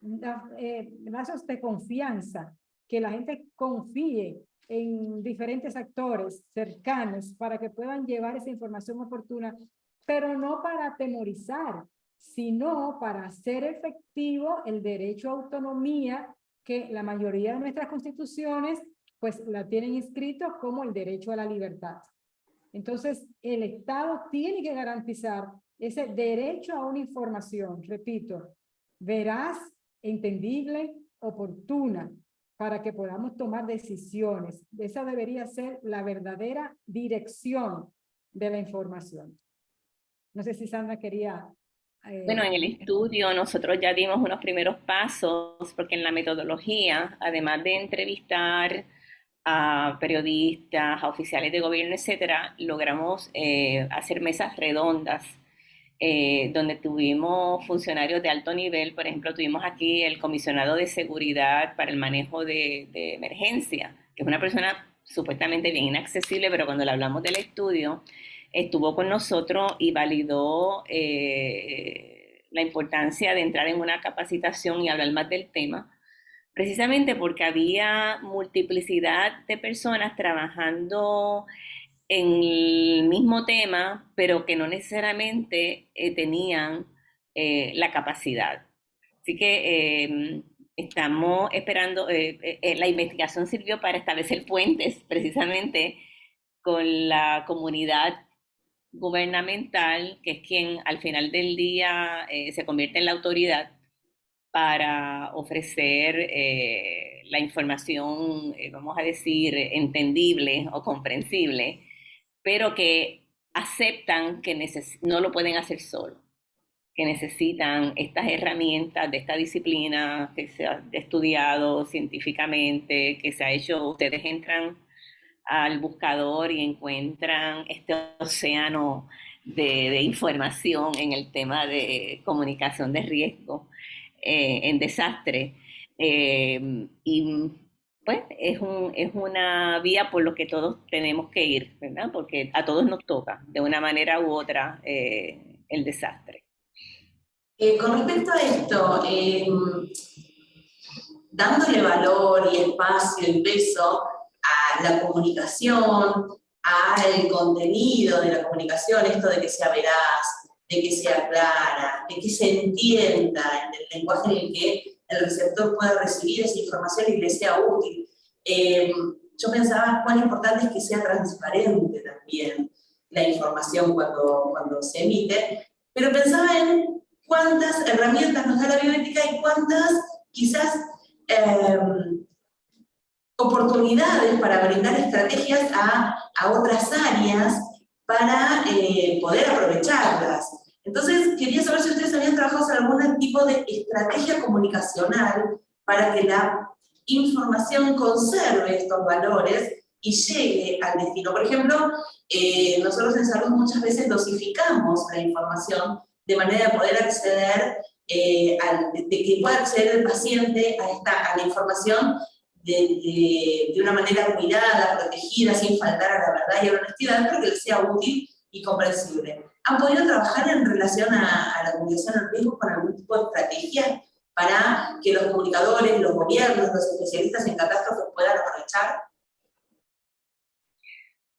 de confianza, que la gente confíe en diferentes actores cercanos para que puedan llevar esa información oportuna, pero no para atemorizar, sino para hacer efectivo el derecho a autonomía, que la mayoría de nuestras constituciones pues la tienen inscrito como el derecho a la libertad. Entonces, el Estado tiene que garantizar ese derecho a una información, repito, veraz, entendible, oportuna, para que podamos tomar decisiones. Esa debería ser la verdadera dirección de la información. No sé si Sandra quería... Bueno, en el estudio nosotros ya dimos unos primeros pasos, porque en la metodología, además de entrevistar a periodistas, a oficiales de gobierno, etcétera, logramos hacer mesas redondas donde tuvimos funcionarios de alto nivel. Por ejemplo, tuvimos aquí el comisionado de seguridad para el manejo de emergencia, que es una persona supuestamente bien inaccesible, pero cuando le hablamos del estudio, estuvo con nosotros y validó la importancia de entrar en una capacitación y hablar más del tema, precisamente porque había multiplicidad de personas trabajando en el mismo tema, pero que no necesariamente tenían la capacidad. Así que estamos esperando, la investigación sirvió para establecer puentes precisamente con la comunidad gubernamental, que es quien al final del día se convierte en la autoridad para ofrecer la información, vamos a decir, entendible o comprensible, pero que aceptan que no lo pueden hacer solo, que necesitan estas herramientas de esta disciplina que se ha estudiado científicamente, que se ha hecho. Ustedes entran al buscador y encuentran este océano de información en el tema de comunicación de riesgo en desastre. Y pues es una vía por lo que todos tenemos que ir, ¿verdad? Porque a todos nos toca, de una manera u otra, el desastre. Con respecto a esto, dándole valor y espacio y peso a la comunicación, al contenido de la comunicación, esto de que sea veraz, de que sea clara, de que se entienda en el lenguaje en el que el receptor pueda recibir esa información y le sea útil. Yo pensaba cuán importante es que sea transparente también la información cuando se emite, pero pensaba en cuántas herramientas nos da la bioética y cuántas quizás oportunidades para brindar estrategias a otras áreas para poder aprovecharlas. Entonces, quería saber si ustedes habían trabajado en algún tipo de estrategia comunicacional para que la información conserve estos valores y llegue al destino. Por ejemplo, nosotros en salud muchas veces dosificamos la información de manera de poder acceder, de que pueda acceder el paciente a la información de una manera cuidada, protegida, sin faltar a la verdad y a la honestidad, pero que le sea útil y comprensible. ¿Han podido trabajar en relación a la comunicación en riesgo con algún tipo de estrategia para que los comunicadores, los gobiernos, los especialistas en catástrofes puedan aprovechar?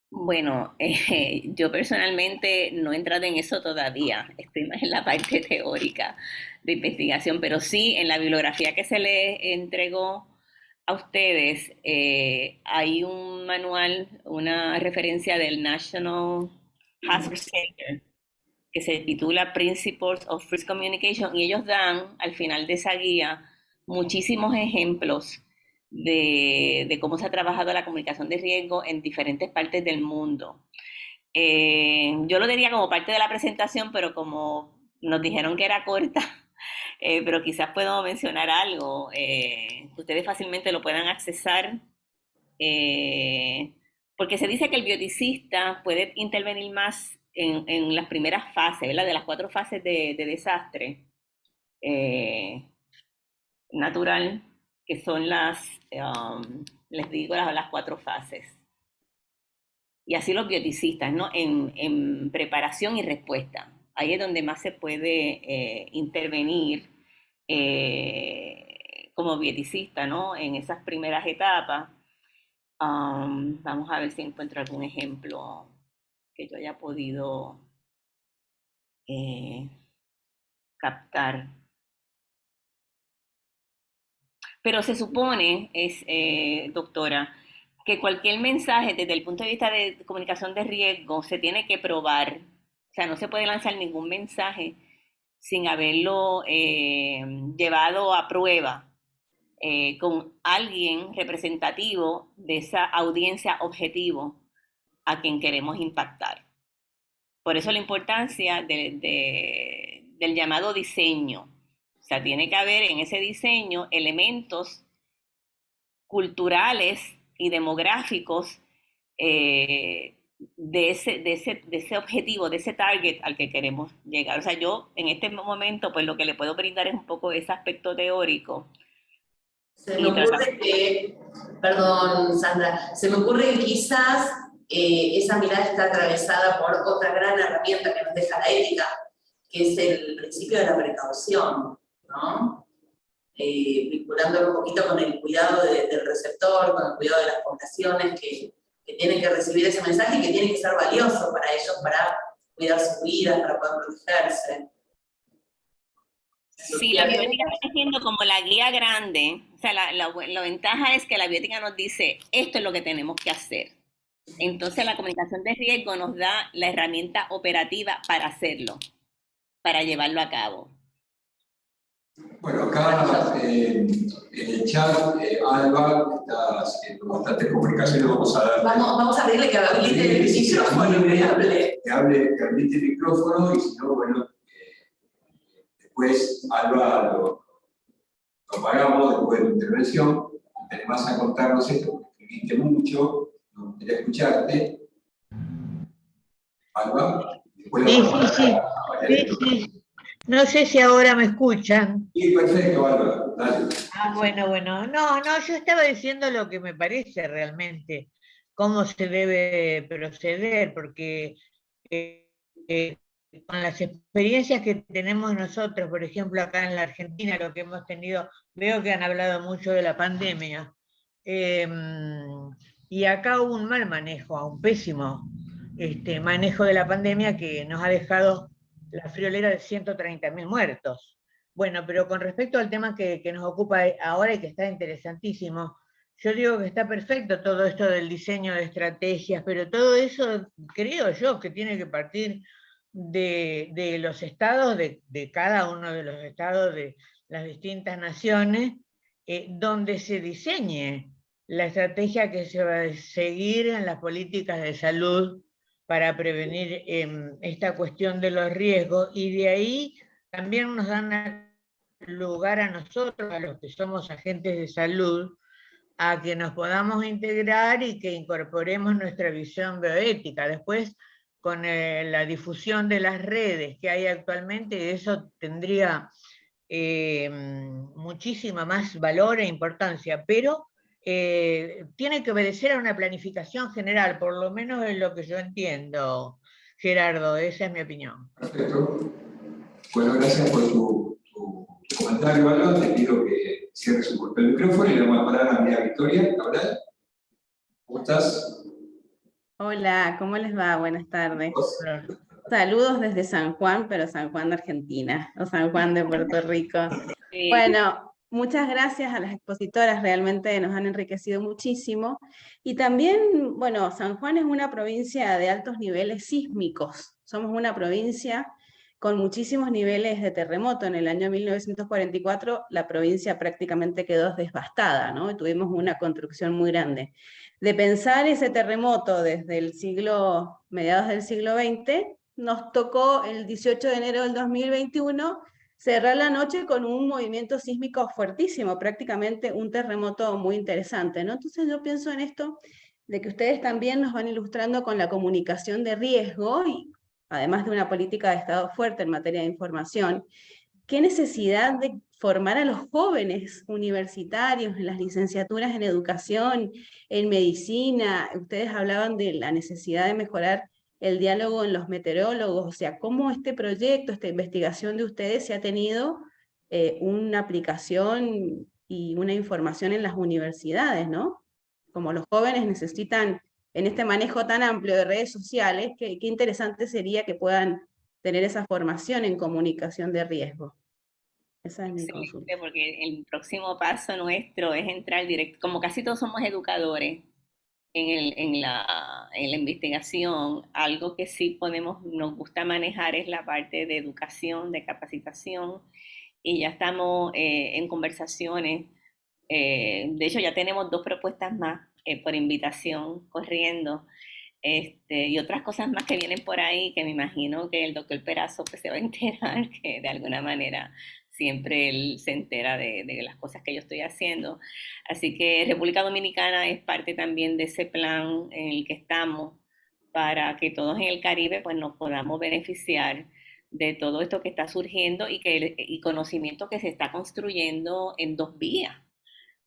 Bueno, yo personalmente no he entrado en eso todavía, estoy más en la parte teórica de investigación, pero sí en la bibliografía que se les entregó a ustedes, hay un manual, una referencia del National Hazard Center que se titula Principles of Risk Communication, y ellos dan al final de esa guía muchísimos ejemplos de cómo se ha trabajado la comunicación de riesgo en diferentes partes del mundo. Yo lo diría como parte de la presentación, pero como nos dijeron que era corta, pero quizás puedo mencionar algo, que ustedes fácilmente lo puedan accesar, porque se dice que el bioticista puede intervenir más en las primeras fases, ¿verdad? De las 4 fases de desastre natural, que son les digo, las 4 fases. Y así los bioticistas, ¿no? En preparación y respuesta. Ahí es donde más se puede intervenir como bioticista, ¿no? En esas primeras etapas. Vamos a ver si encuentro algún ejemplo que yo haya podido captar. Pero se supone, doctora, que cualquier mensaje desde el punto de vista de comunicación de riesgo se tiene que probar. O sea, no se puede lanzar ningún mensaje sin haberlo llevado a prueba con alguien representativo de esa audiencia objetivo a quien queremos impactar. Por eso la importancia del llamado diseño. O sea, tiene que haber en ese diseño elementos culturales y demográficos de ese objetivo, de ese target al que queremos llegar. O sea, yo en este momento, pues lo que le puedo brindar es un poco ese aspecto teórico. Se me ocurre que, perdón Sandra, se me ocurre que quizás esa mirada está atravesada por otra gran herramienta que nos deja la ética, que es el principio de la precaución, ¿no? Vinculándolo un poquito con el cuidado del receptor, con el cuidado de las poblaciones que tienen que recibir ese mensaje y que tiene que ser valioso para ellos, para cuidar sus vidas, para poder protegerse. Sí, la bioética está siendo como la guía grande. O sea, la ventaja es que la bioética nos dice, esto es lo que tenemos que hacer. Entonces, la comunicación de riesgo nos da la herramienta operativa para hacerlo, para llevarlo a cabo. Bueno, acá en el chat, Alba está haciendo bastante comunicación, vamos a dar. Vamos a pedirle que habilite el micrófono, que habilite el micrófono, y si no, bueno, después Alba lo apagamos después de tu intervención. Te animás a contarnos esto, porque escribiste mucho, nos gustaría escucharte. Alba, después Sí. No sé si ahora me escuchan. Sí, perfecto, Alba, dale. Bueno. No, yo estaba diciendo lo que me parece realmente, cómo se debe proceder, porque con las experiencias que tenemos nosotros, por ejemplo, acá en la Argentina, lo que hemos tenido, veo que han hablado mucho de la pandemia, y acá hubo un mal manejo, un pésimo manejo de la pandemia que nos ha dejado la friolera de 130.000 muertos. Bueno, pero con respecto al tema que nos ocupa ahora y que está interesantísimo, yo digo que está perfecto todo esto del diseño de estrategias, pero todo eso creo yo que tiene que partir de los estados, de cada uno de los estados de las distintas naciones, donde se diseñe la estrategia que se va a seguir en las políticas de salud para prevenir esta cuestión de los riesgos, y de ahí también nos dan lugar a nosotros, a los que somos agentes de salud, a que nos podamos integrar y que incorporemos nuestra visión bioética. Después, con la difusión de las redes que hay actualmente, eso tendría muchísima más valor e importancia, pero tiene que obedecer a una planificación general, por lo menos es lo que yo entiendo, Gerardo, esa es mi opinión. Perfecto. Bueno, gracias por tu comentario, Alba. Te pido que cierres un poco el micrófono y le damos la palabra a María Victoria Cabral. ¿Cómo estás? Hola, ¿cómo les va? Buenas tardes. Saludos desde San Juan, pero San Juan de Argentina, o San Juan de Puerto Rico. Sí. Bueno, muchas gracias a las expositoras, realmente nos han enriquecido muchísimo. Y también, bueno, San Juan es una provincia de altos niveles sísmicos. Somos una provincia con muchísimos niveles de terremoto. En el año 1944 la provincia prácticamente quedó devastada, ¿no? Tuvimos una construcción muy grande. De pensar ese terremoto desde el mediados del siglo XX, nos tocó el 18 de enero del 2021 cerrar la noche con un movimiento sísmico fuertísimo, prácticamente un terremoto muy interesante, ¿no? Entonces yo pienso en esto, de que ustedes también nos van ilustrando con la comunicación de riesgo, y además de una política de Estado fuerte en materia de información, ¿qué necesidad de formar a los jóvenes universitarios en las licenciaturas en educación, en medicina? Ustedes hablaban de la necesidad de mejorar el diálogo en los meteorólogos, o sea, cómo este proyecto, esta investigación de ustedes se ha tenido una aplicación y una información en las universidades, ¿no? Como los jóvenes necesitan, en este manejo tan amplio de redes sociales, qué interesante sería que puedan tener esa formación en comunicación de riesgo. Esa es mi consulta. Porque el próximo paso nuestro es entrar directo, como casi todos somos educadores en la investigación, algo que sí nos gusta manejar es la parte de educación, de capacitación, y ya estamos en conversaciones. De hecho, ya tenemos 2 propuestas más por invitación corriendo, y otras cosas más que vienen por ahí, que me imagino que el doctor Perazo pues, se va a enterar, que de alguna manera siempre él se entera de las cosas que yo estoy haciendo. Así que República Dominicana es parte también de ese plan en el que estamos para que todos en el Caribe pues, nos podamos beneficiar de todo esto que está surgiendo y conocimiento que se está construyendo en 2 vías.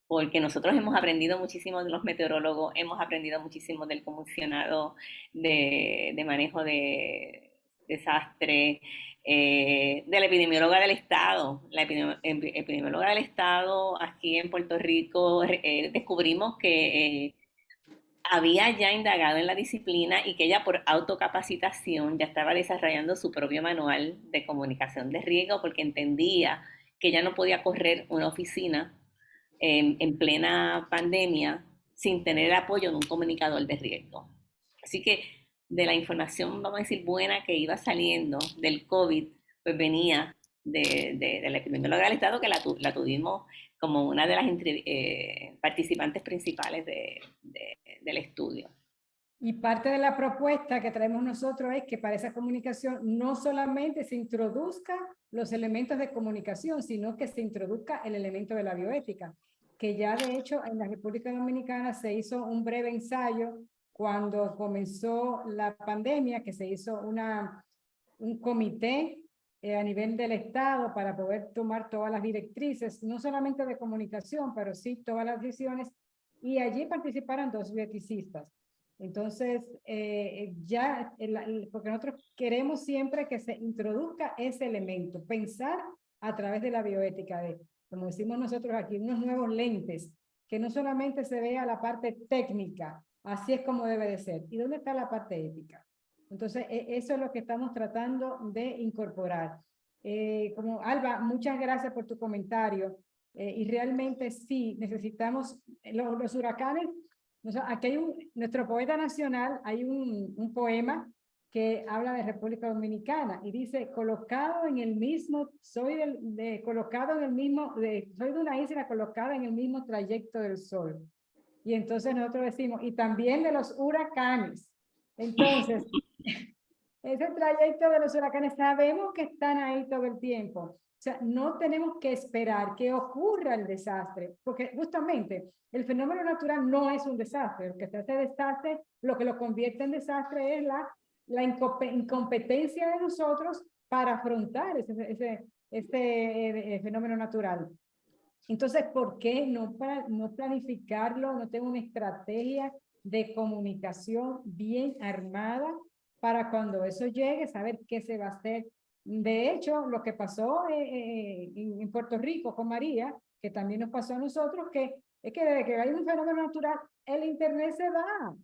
Porque nosotros hemos aprendido muchísimo de los meteorólogos, hemos aprendido muchísimo del comisionado de manejo de desastre, de la epidemióloga del Estado. La epidemióloga del Estado aquí en Puerto Rico descubrimos que había ya indagado en la disciplina y que ella por autocapacitación ya estaba desarrollando su propio manual de comunicación de riesgo porque entendía que ella no podía correr una oficina en plena pandemia sin tener el apoyo de un comunicador de riesgo. Así que de la información, vamos a decir, buena que iba saliendo del COVID, pues venía de la epidemióloga del Estado, que la tuvimos como una de las participantes principales del estudio. Y parte de la propuesta que traemos nosotros es que para esa comunicación no solamente se introduzca los elementos de comunicación, sino que se introduzca el elemento de la bioética, que ya de hecho en la República Dominicana se hizo un breve ensayo cuando comenzó la pandemia, que se hizo un comité a nivel del Estado para poder tomar todas las directrices, no solamente de comunicación, pero sí todas las decisiones, y allí participaron 2 bioeticistas. Entonces, porque nosotros queremos siempre que se introduzca ese elemento, pensar a través de la bioética, como decimos nosotros aquí, unos nuevos lentes, que no solamente se vea la parte técnica, así es como debe de ser. ¿Y dónde está la parte ética? Entonces, eso es lo que estamos tratando de incorporar. Como Alba, muchas gracias por tu comentario. Y realmente sí, necesitamos los huracanes. Aquí hay nuestro poeta nacional, hay un poema que habla de República Dominicana y dice, colocado en el mismo, soy de una isla colocada en el mismo trayecto del sol. Y entonces nosotros decimos, y también de los huracanes. Entonces, ese trayecto de los huracanes sabemos que están ahí todo el tiempo. O sea, no tenemos que esperar que ocurra el desastre, porque justamente el fenómeno natural no es un desastre. Lo que se hace desastre, lo que lo convierte en desastre es la incompetencia de nosotros para afrontar ese fenómeno natural. Entonces, ¿por qué no planificarlo? No tengo una estrategia de comunicación bien armada para cuando eso llegue, saber qué se va a hacer. De hecho, lo que pasó en Puerto Rico con María, que también nos pasó a nosotros, es que desde que hay un fenómeno natural, el internet se va.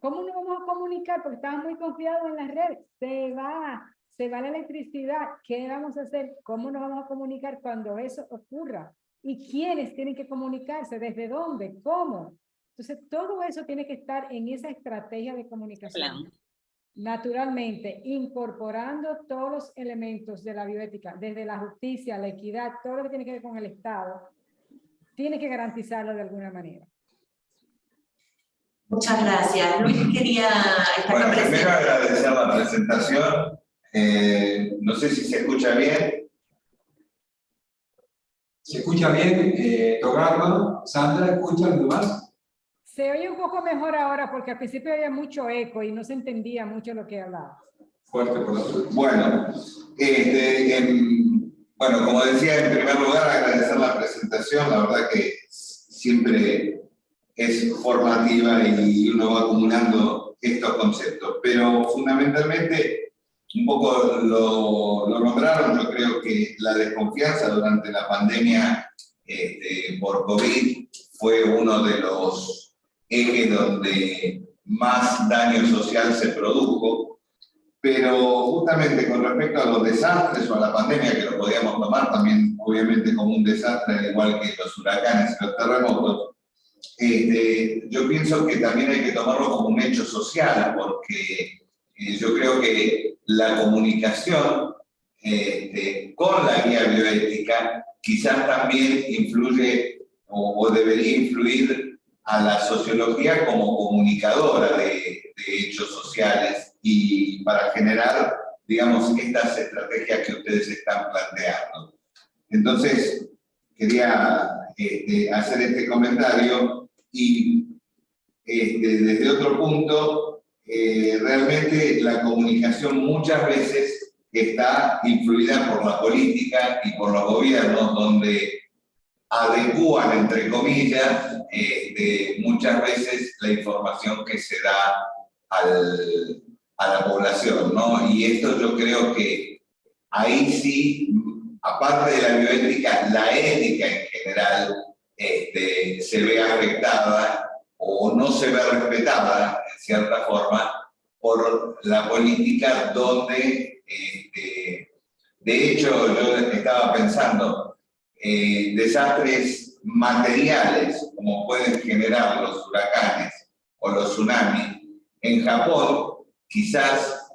¿Cómo nos vamos a comunicar? Porque estamos muy confiados en las redes. Se va la electricidad. ¿Qué vamos a hacer? ¿Cómo nos vamos a comunicar cuando eso ocurra? ¿Y quiénes tienen que comunicarse? ¿Desde dónde? ¿Cómo? Entonces, todo eso tiene que estar en esa estrategia de comunicación. Claro. Naturalmente, incorporando todos los elementos de la bioética, desde la justicia, la equidad, todo lo que tiene que ver con el Estado, tiene que garantizarlo de alguna manera. Muchas gracias. Luis quería estar Bueno, presente. primero agradecer la presentación. No sé si se escucha bien. ¿Se escucha bien, Togarma? Sandra, ¿escuchan lo más? Se oye un poco mejor ahora porque al principio había mucho eco y no se entendía mucho lo que hablaba. Fuerte por la suerte. Bueno, bueno, como decía, en primer lugar agradecer la presentación. La verdad que siempre es formativa y uno va acumulando estos conceptos. Pero fundamentalmente, un poco lo nombraron, yo creo que la desconfianza durante la pandemia por COVID fue uno de los ejes donde más daño social se produjo, pero justamente con respecto a los desastres o a la pandemia, que lo podíamos tomar también obviamente como un desastre, al igual que los huracanes y los terremotos, yo pienso que también hay que tomarlo como un hecho social, porque yo creo que la comunicación con la guía bioética quizás también influye o debería influir a la sociología como comunicadora de hechos sociales y para generar, digamos, estas estrategias que ustedes están planteando. Entonces, quería hacer este comentario y desde otro punto, realmente la comunicación muchas veces está influida por la política y por los gobiernos, donde adecúan, entre comillas, muchas veces la información que se da a la población, ¿no? Y esto yo creo que ahí sí, aparte de la bioética, la ética en general se ve afectada o no se ve respetada, en cierta forma, por la política donde, de hecho, yo estaba pensando, desastres materiales, como pueden generar los huracanes o los tsunamis, en Japón quizás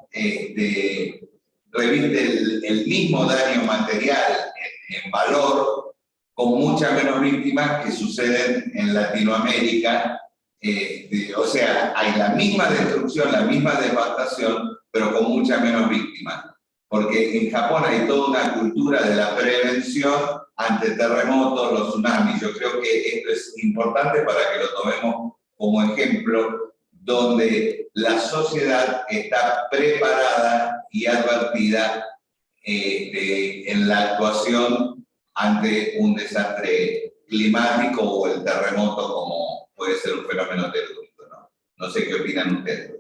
reviste el mismo daño material en valor, con muchas menos víctimas que suceden en Latinoamérica. O sea, hay la misma destrucción, la misma devastación, pero con muchas menos víctimas. Porque en Japón hay toda una cultura de la prevención ante terremotos, los tsunamis. Yo creo que esto es importante para que lo tomemos como ejemplo, donde la sociedad está preparada y advertida en la actuación ante un desastre climático o el terremoto, como puede ser un fenómeno telúrico, ¿no? No sé qué opinan ustedes.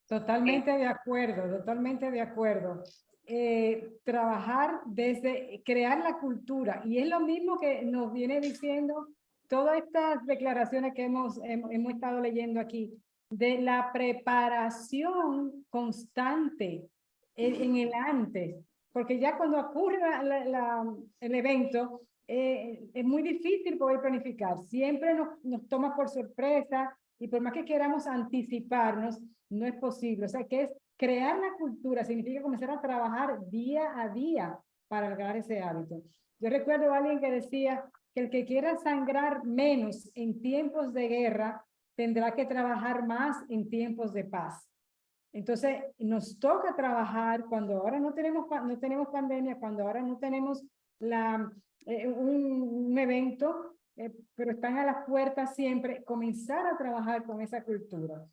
Totalmente de acuerdo, totalmente de acuerdo. Trabajar desde crear la cultura, y es lo mismo que nos viene diciendo todas estas declaraciones que hemos estado leyendo aquí, de la preparación constante en el antes, porque ya cuando ocurre el evento, es muy difícil poder planificar, siempre nos toma por sorpresa, y por más que queramos anticiparnos, no es posible. O sea, que es crear la cultura, significa comenzar a trabajar día a día para lograr ese hábito. Yo recuerdo a alguien que decía que el que quiera sangrar menos en tiempos de guerra, tendrá que trabajar más en tiempos de paz. Entonces, nos toca trabajar cuando ahora no tenemos pandemia, cuando ahora no tenemos un evento, pero están a las puertas siempre, comenzar a trabajar con esa cultura.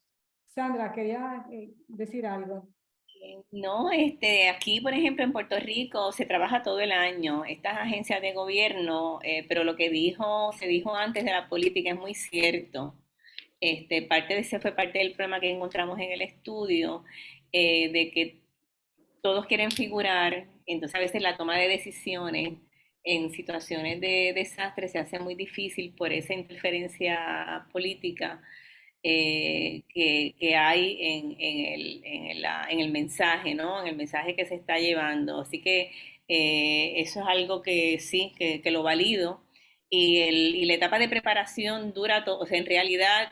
Sandra, quería decir algo. No, aquí, por ejemplo, en Puerto Rico se trabaja todo el año, estas agencias de gobierno, pero lo que se dijo antes de la política es muy cierto. Parte de ese fue parte del problema que encontramos en el estudio, de que todos quieren figurar, entonces a veces la toma de decisiones en situaciones de desastre se hace muy difícil por esa interferencia política que hay en el mensaje, ¿no? En el mensaje que se está llevando. Así que eso es algo que sí, que lo valido. Y la etapa de preparación dura todo, o sea, en realidad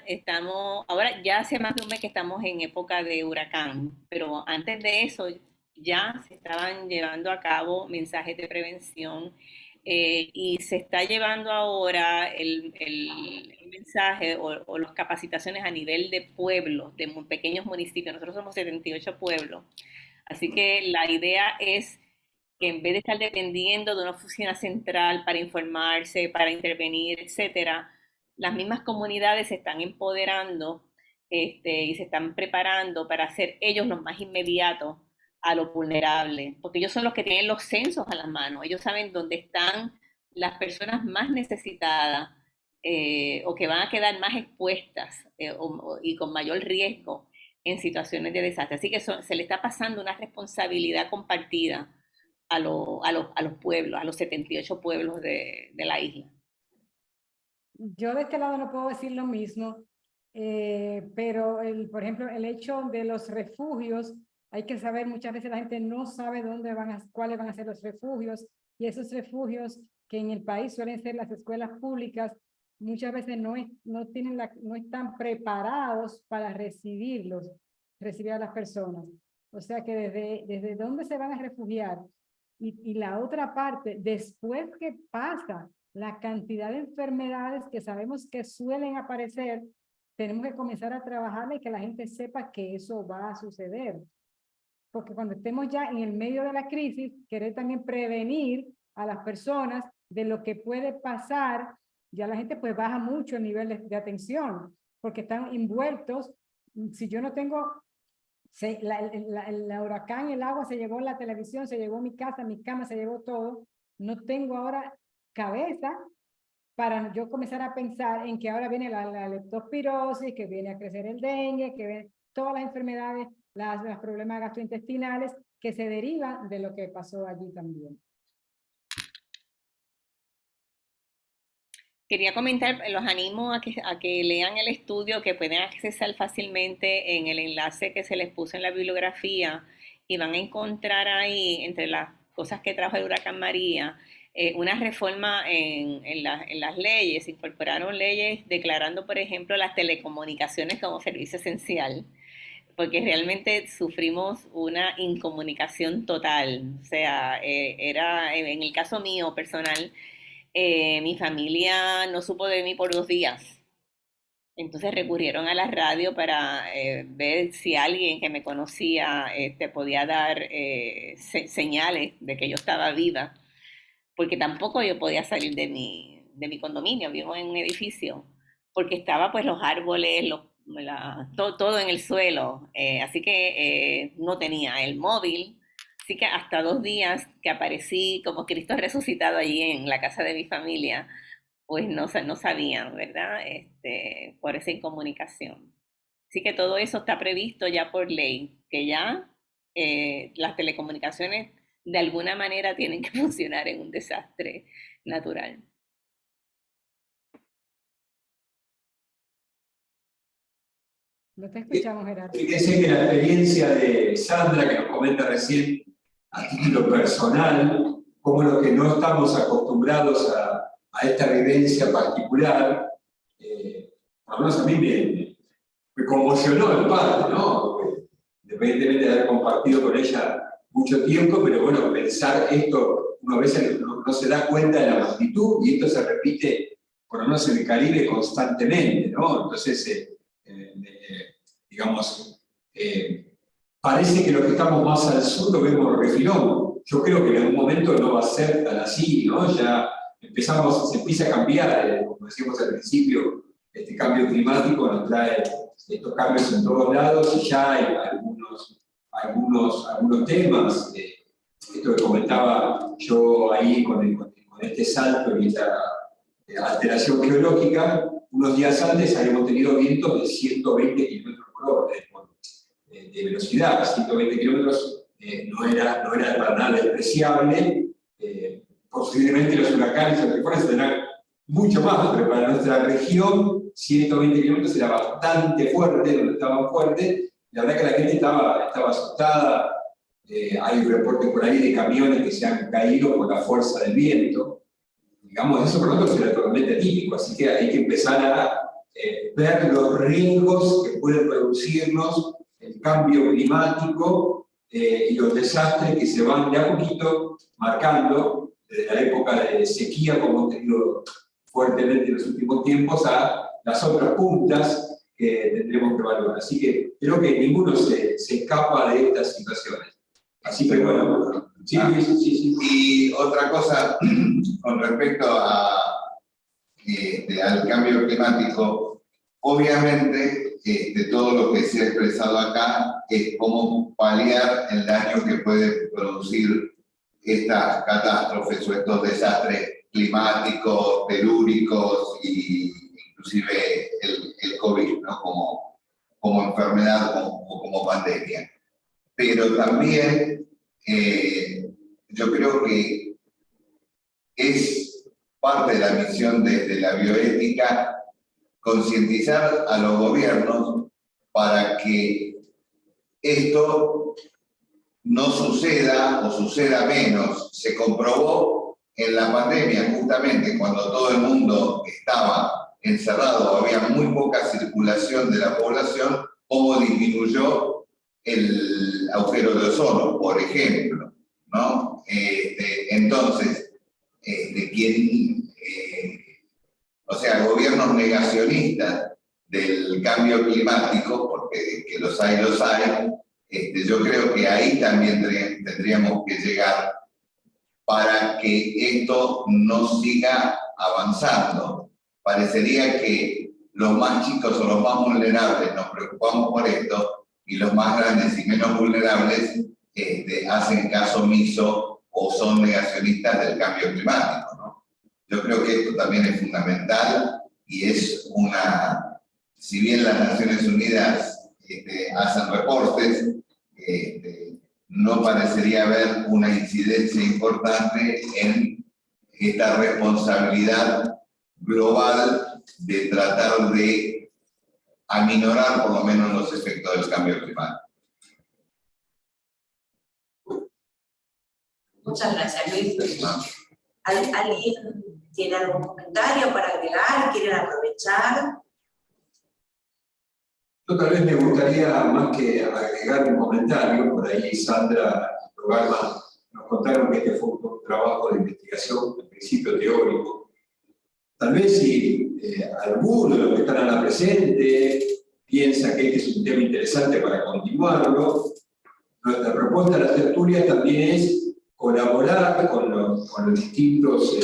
ahora ya hace más de un mes que estamos en época de huracán, pero antes de eso ya se estaban llevando a cabo mensajes de prevención y se está llevando ahora el mensaje o las capacitaciones a nivel de pueblos, de pequeños municipios. Nosotros somos 78 pueblos, así que la idea es que en vez de estar dependiendo de una oficina central para informarse, para intervenir, etcétera, las mismas comunidades se están empoderando y se están preparando para ser ellos los más inmediatos a lo vulnerable, porque ellos son los que tienen los censos a las manos, ellos saben dónde están las personas más necesitadas o que van a quedar más expuestas y con mayor riesgo en situaciones de desastre. Así que se le está pasando una responsabilidad compartida a los pueblos, a los 78 pueblos de la isla. Yo de este lado no puedo decir lo mismo, pero por ejemplo, el hecho de los refugios, hay que saber, muchas veces la gente no sabe cuáles van a ser los refugios, y esos refugios que en el país suelen ser las escuelas públicas, muchas veces no están preparados para recibir a las personas. O sea que desde dónde se van a refugiar, y la otra parte, después que pasa la cantidad de enfermedades que sabemos que suelen aparecer, tenemos que comenzar a trabajar y que la gente sepa que eso va a suceder. Porque cuando estemos ya en el medio de la crisis, querer también prevenir a las personas de lo que puede pasar, ya la gente pues baja mucho el nivel de atención, porque están envueltos si yo no tengo, el huracán, el agua se llevó la televisión, se llevó mi casa, mi cama, se llevó todo, no tengo ahora cabeza para yo comenzar a pensar en que ahora viene la leptospirosis, que viene a crecer el dengue, que vienen todas las enfermedades, los problemas gastrointestinales que se derivan de lo que pasó allí también. Quería comentar, los animo a que lean el estudio, que pueden accesar fácilmente en el enlace que se les puso en la bibliografía, y van a encontrar ahí, entre las cosas que trajo el huracán María, una reforma en las leyes. Incorporaron leyes declarando, por ejemplo, las telecomunicaciones como servicio esencial, porque realmente sufrimos una incomunicación total. O sea, era, en el caso mío personal, mi familia no supo de mí por 2 días. Entonces recurrieron a la radio para ver si alguien que me conocía podía dar señales de que yo estaba viva, porque tampoco yo podía salir de mi condominio, vivo en un edificio, porque estaba pues los árboles, todo en el suelo, así que no tenía el móvil. Así que hasta 2 días que aparecí como Cristo resucitado allí en la casa de mi familia, pues no sabían, ¿verdad? Por esa incomunicación. Así que todo eso está previsto ya por ley, que ya las telecomunicaciones de alguna manera tienen que funcionar en un desastre natural. No te escuchamos, Gerardo. Fíjense que la experiencia de Sandra, que nos comenta recién, a título personal, como los que no estamos acostumbrados a esta vivencia particular, por lo menos a mí me conmocionó en parte, ¿no? Independientemente de haber compartido con ella mucho tiempo, pero bueno, pensar esto, uno a veces no se da cuenta de la magnitud, y esto se repite, por lo menos en el Caribe, constantemente, ¿no? Entonces, digamos, parece que los que estamos más al sur lo vemos refilón. Yo creo que en algún momento no va a ser tan así, ¿no? Ya se empieza a cambiar, como decíamos al principio, este cambio climático nos trae estos cambios en todos lados, y ya hay algunos temas. Esto que comentaba yo ahí con este salto y esta alteración geológica, unos días antes habíamos tenido vientos de 120 kilómetros por hora de velocidad. 120 kilómetros no era para nada despreciable. Posiblemente los huracanes o tifones tendrán mucho más, pero para nuestra región 120 kilómetros era bastante fuerte, donde estaban fuertes. La verdad que la gente estaba asustada. Hay reportes por ahí de camiones que se han caído por la fuerza del viento. Digamos, eso por nosotros era totalmente atípico, así que hay que empezar a ver los riesgos que puede producirnos el cambio climático y los desastres que se van de a poquito marcando desde la época de sequía, como hemos tenido fuertemente en los últimos tiempos, a las otras puntas que tendremos que evaluar. Así que creo que ninguno se escapa de estas situaciones. Así que bueno, sí. Y otra cosa con respecto al cambio climático, obviamente todo lo que se ha expresado acá es cómo paliar el daño que puede producir estas catástrofes o estos desastres climáticos, telúricos e inclusive el COVID, ¿no? como enfermedad o como pandemia. Pero también yo creo que es parte de la misión de la bioética concientizar a los gobiernos para que esto no suceda o suceda menos. Se comprobó en la pandemia, justamente cuando todo el mundo estaba encerrado, había muy poca circulación de la población, cómo disminuyó el agujero de ozono, por ejemplo, ¿no? Entonces, gobiernos negacionistas del cambio climático, porque que los hay, yo creo que ahí también tendríamos que llegar para que esto no siga avanzando. Parecería que los más chicos o los más vulnerables nos preocupamos por esto, y los más grandes y menos vulnerables hacen caso omiso o son negacionistas del cambio climático, ¿no? Yo creo que esto también es fundamental y es si bien las Naciones Unidas hacen reportes, no parecería haber una incidencia importante en esta responsabilidad global de tratar de aminorar por lo menos los efectos del cambio climático. Muchas gracias, Luis. ¿Alguien tiene algún comentario para agregar? ¿Quieren aprovechar? Yo tal vez me gustaría, más que agregar un comentario, por ahí Sandra y Togarma nos contaron que este fue un trabajo de investigación, en principio teórico. Tal vez si alguno de los que están a la presente piensa que este es un tema interesante para continuarlo, nuestra propuesta de las tertulias también es colaborar con los distintos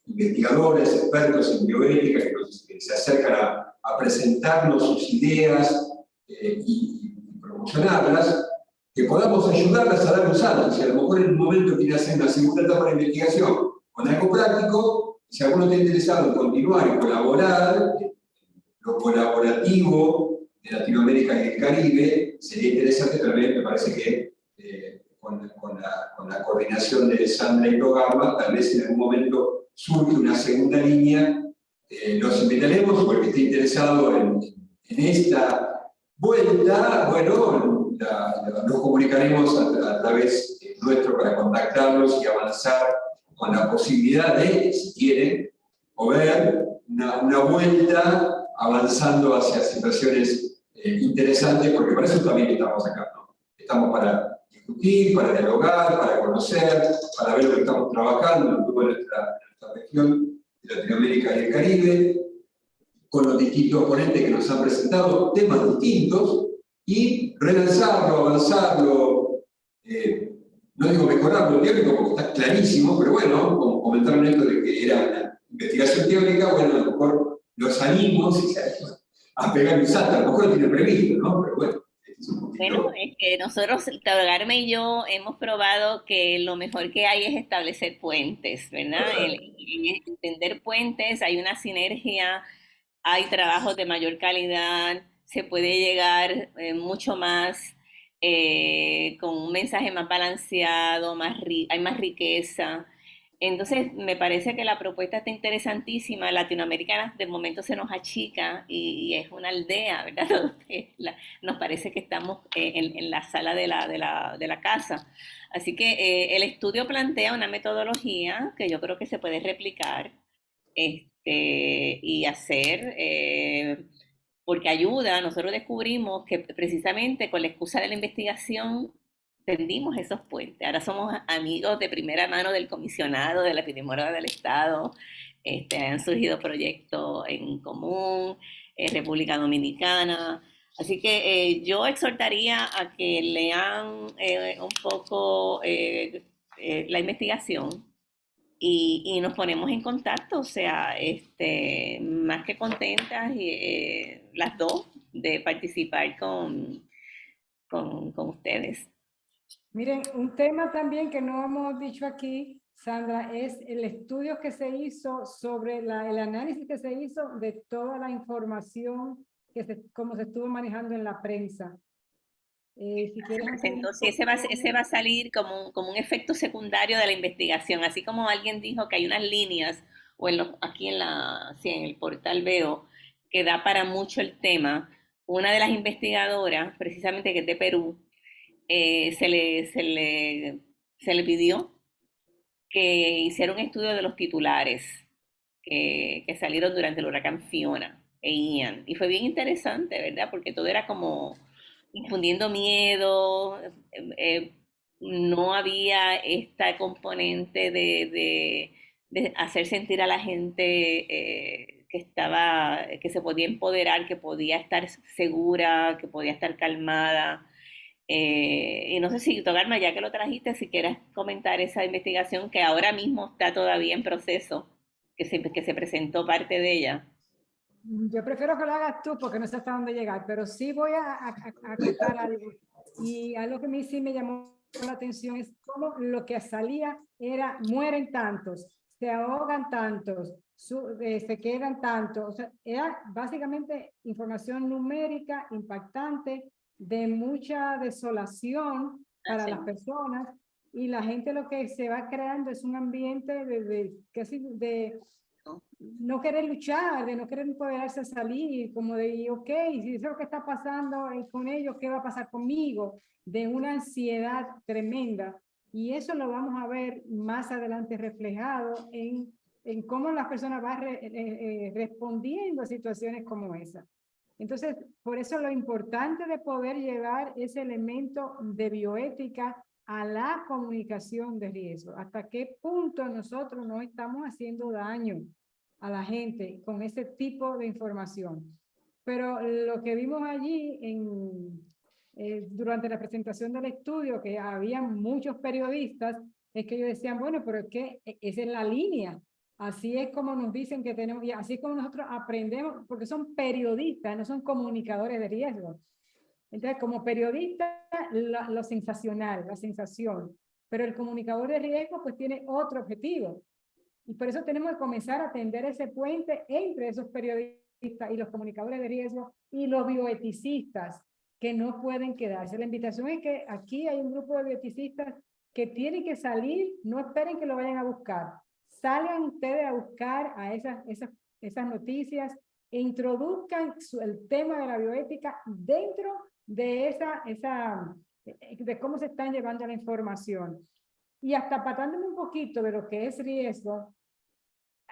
investigadores, expertos en bioética que se acercan a presentarnos sus ideas y promocionarlas, que podamos ayudarlas a dar un salto. Si a lo mejor en un momento quiere hacer una segunda etapa de investigación con algo práctico, si alguno está interesado en continuar y colaborar, lo colaborativo de Latinoamérica y el Caribe, sería interesante también, me parece que con la coordinación de Sandra y Togarma, tal vez en algún momento surge una segunda línea. Los invitaremos, porque esté interesado en esta vuelta, bueno, nos comunicaremos a través nuestro para contactarlos y avanzar con la posibilidad de, si quieren, mover una vuelta avanzando hacia situaciones interesantes, porque para eso también estamos acá, ¿no? Estamos para discutir, para dialogar, para conocer, para ver lo que estamos trabajando en toda nuestra región de Latinoamérica y el Caribe, con los distintos ponentes que nos han presentado temas distintos, y relanzarlo, avanzarlo, no digo mejorarlo teórico porque está clarísimo, pero bueno, como comentaron esto de que era una investigación teórica, bueno, a lo mejor los animos a pegar un salto, a lo mejor lo tiene previsto, ¿no? Pero bueno. Bueno, es que nosotros, Togarma y yo, hemos probado que lo mejor que hay es establecer puentes, ¿verdad? En entender puentes, hay una sinergia, hay trabajos de mayor calidad, se puede llegar mucho más con un mensaje más balanceado, hay más riqueza. Entonces, me parece que la propuesta está interesantísima. Latinoamérica de momento se nos achica y es una aldea, ¿verdad? Nos parece que estamos en la sala de la casa. Así que el estudio plantea una metodología que yo creo que se puede replicar y hacer, porque ayuda. Nosotros descubrimos que precisamente con la excusa de la investigación tendimos esos puentes. Ahora somos amigos de primera mano del comisionado, de la epidemióloga del Estado. Han surgido proyectos en común, República Dominicana. Así que yo exhortaría a que lean un poco la investigación y nos ponemos en contacto. O sea, más que contentas las dos de participar con ustedes. Miren, un tema también que no hemos dicho aquí, Sandra, es el estudio que se hizo sobre el análisis que se hizo de toda la información como se estuvo manejando en la prensa. Si quieres Entonces ese va a salir como un efecto secundario de la investigación, así como alguien dijo que hay unas líneas, o aquí en el portal veo, que da para mucho el tema. Una de las investigadoras, precisamente que es de Perú, se le pidió que hiciera un estudio de los titulares que salieron durante el huracán Fiona e Ian. Y fue bien interesante, ¿verdad? Porque todo era como infundiendo miedo, no había esta componente de hacer sentir a la gente que se podía empoderar, que podía estar segura, que podía estar calmada. Y no sé si, Togarma, ya que lo trajiste, si quieres comentar esa investigación que ahora mismo está todavía en proceso, que se presentó parte de ella. Yo prefiero que lo hagas tú porque no sé hasta dónde llegar, pero sí voy a contar algo. Y algo que a mí sí me llamó la atención es cómo lo que salía era, mueren tantos, se ahogan tantos, se quedan tantos. O sea, era básicamente información numérica impactante de mucha desolación para las personas, y la gente lo que se va creando es un ambiente de no querer luchar, de no querer empoderarse a salir, como de, ok, si eso es lo que está pasando con ellos, ¿qué va a pasar conmigo? De una ansiedad tremenda. Y eso lo vamos a ver más adelante reflejado en cómo las personas van respondiendo a situaciones como esa. Entonces, por eso lo importante de poder llevar ese elemento de bioética a la comunicación de riesgo. ¿Hasta qué punto nosotros no estamos haciendo daño a la gente con ese tipo de información? Pero lo que vimos allí durante la presentación del estudio, que había muchos periodistas, es que ellos decían, bueno, pero es que esa es la línea. Así es como nos dicen que tenemos, y así es como nosotros aprendemos, porque son periodistas, no son comunicadores de riesgo. Entonces, como periodista, lo sensacional, la sensación. Pero el comunicador de riesgo, pues tiene otro objetivo. Y por eso tenemos que comenzar a tender ese puente entre esos periodistas y los comunicadores de riesgo y los bioeticistas, que no pueden quedarse. La invitación es que aquí hay un grupo de bioeticistas que tienen que salir, no esperen que lo vayan a buscar. Salgan ustedes a buscar a esas noticias e introduzcan el tema de la bioética dentro de de cómo se están llevando la información. Y hasta apartándome un poquito de lo que es riesgo,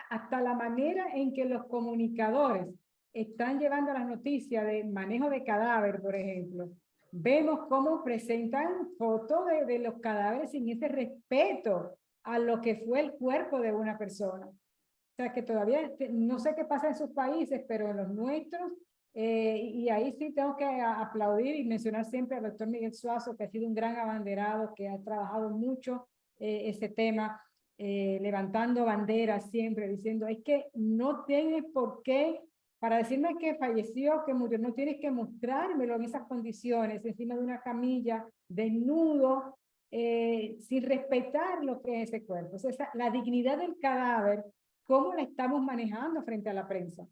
hasta la manera en que los comunicadores están llevando las noticias de manejo de cadáver, por ejemplo, vemos cómo presentan fotos de los cadáveres sin ese respeto a lo que fue el cuerpo de una persona. O sea, que todavía, no sé qué pasa en sus países, pero en los nuestros, y ahí sí tengo que aplaudir y mencionar siempre al doctor Miguel Suazo, que ha sido un gran abanderado, que ha trabajado mucho ese tema, levantando banderas siempre, diciendo, es que no tienes por qué, para decirme que falleció, que murió, no tienes que mostrármelo en esas condiciones, encima de una camilla, desnudo, sin respetar lo que es ese cuerpo. O sea, la dignidad del cadáver, cómo la estamos manejando frente a la prensa.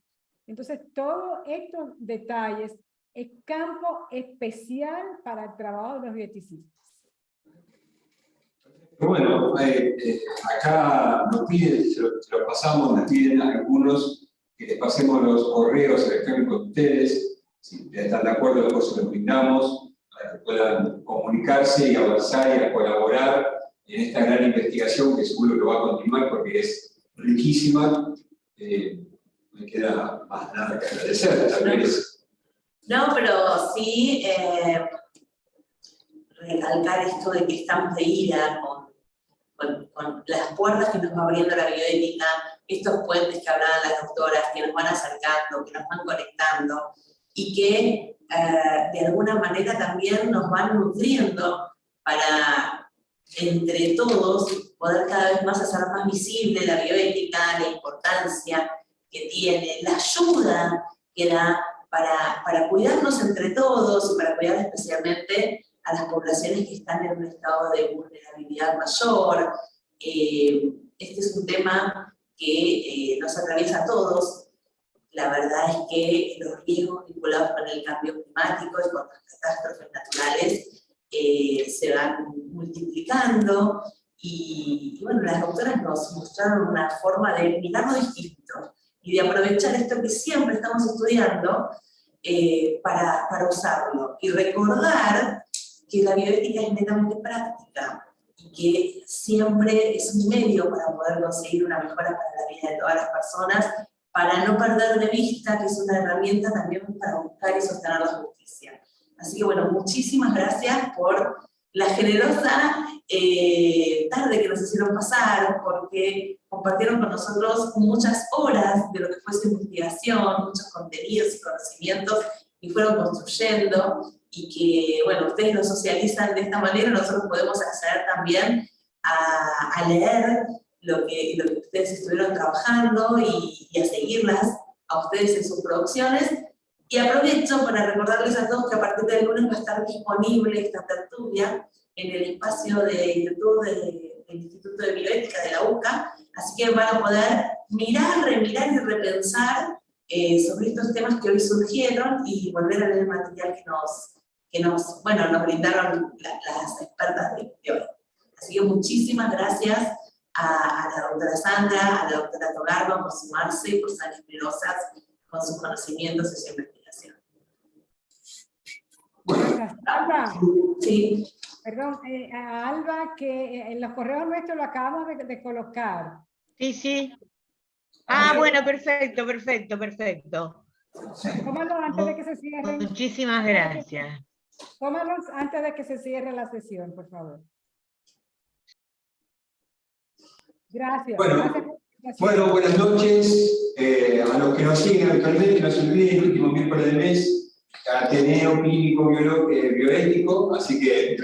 Entonces, todos estos detalles es campo especial para el trabajo de los bioeticistas. Bueno, acá nos piden, se lo pasamos, nos piden a algunos que les pasemos los correos electrónicos de ustedes. Si están de acuerdo, después se los brindamos para que puedan comunicarse y avanzar y colaborar en esta gran investigación que seguro que va a continuar porque es riquísima. Me queda más nada que agradecer, tal vez. No, pero sí recalcar esto de que estamos de ida con las puertas que nos va abriendo la bioética, estos puentes que hablaban las doctoras, que nos van acercando, que nos van conectando, y que de alguna manera también nos van nutriendo para, entre todos, poder cada vez más hacer más visible la bioética, la importancia que tiene, la ayuda que da para cuidarnos entre todos y para cuidar especialmente a las poblaciones que están en un estado de vulnerabilidad mayor. Este es un tema que nos atraviesa a todos. La verdad es que los riesgos vinculados con el cambio climático y con las catástrofes naturales se van multiplicando y bueno, las doctoras nos mostraron una forma de mirarlo distinto y de aprovechar esto que siempre estamos estudiando para usarlo y recordar que la bioética es netamente práctica y que siempre es un medio para poder conseguir una mejora para la vida de todas las personas, para no perder de vista que es una herramienta también para buscar y sostener la justicia. Así que bueno, muchísimas gracias por la generosa tarde que nos hicieron pasar, porque compartieron con nosotros muchas horas de lo que fue su investigación, muchos contenidos y conocimientos y fueron construyendo, y que, bueno, ustedes lo socializan de esta manera, nosotros podemos acceder también a leer lo que ustedes estuvieron trabajando y a seguirlas a ustedes en sus producciones. Y aprovecho para recordarles a todos que a partir del lunes va a estar disponible esta tertulia en el espacio de YouTube del Instituto de Bioética de la UCA, así que van a poder mirar, remirar y repensar sobre estos temas que hoy surgieron y volver a leer el material que nos brindaron las expertas de hoy. Así que muchísimas gracias a la doctora Sandra, a la doctora Togarma por sumarse y por ser generosas con sus conocimientos y su investigación. Gracias. Alba, Sí. perdón, a Alba, que en los correos nuestros lo acabamos de colocar. Sí, sí. Ah, bueno, perfecto, perfecto, perfecto. Tómalo antes de que se cierre. Muchísimas gracias. Tómalos antes de que se cierre la sesión, por favor. Gracias. Bueno, Gracias por la invitación. Bueno, buenas noches a los que nos siguen habitualmente. No se olviden, el último miércoles del mes, Ateneo Clínico Bioético, así que...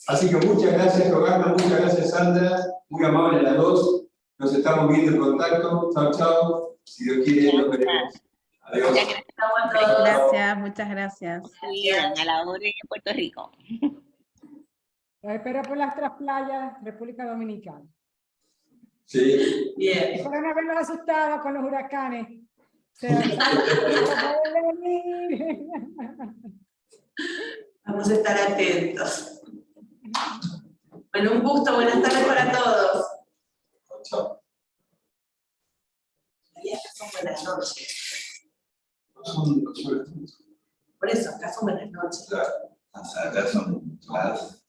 Así que muchas gracias, Togarma, muchas gracias, Sandra, muy amable las dos. Nos estamos viendo en contacto. Chao, chao. Si Dios quiere, nos veremos. Adiós. Gracias, muchas gracias. Bien, a la hora en Puerto Rico. Los espero por las otras playas, República Dominicana. Sí. Bien. Espero no haberlos asustado con los huracanes. Vamos a estar atentos. Bueno, un gusto, buenas tardes para todos. Chao. María, acá son buenas noches. Son Por eso, acá son buenas noches. Acá son las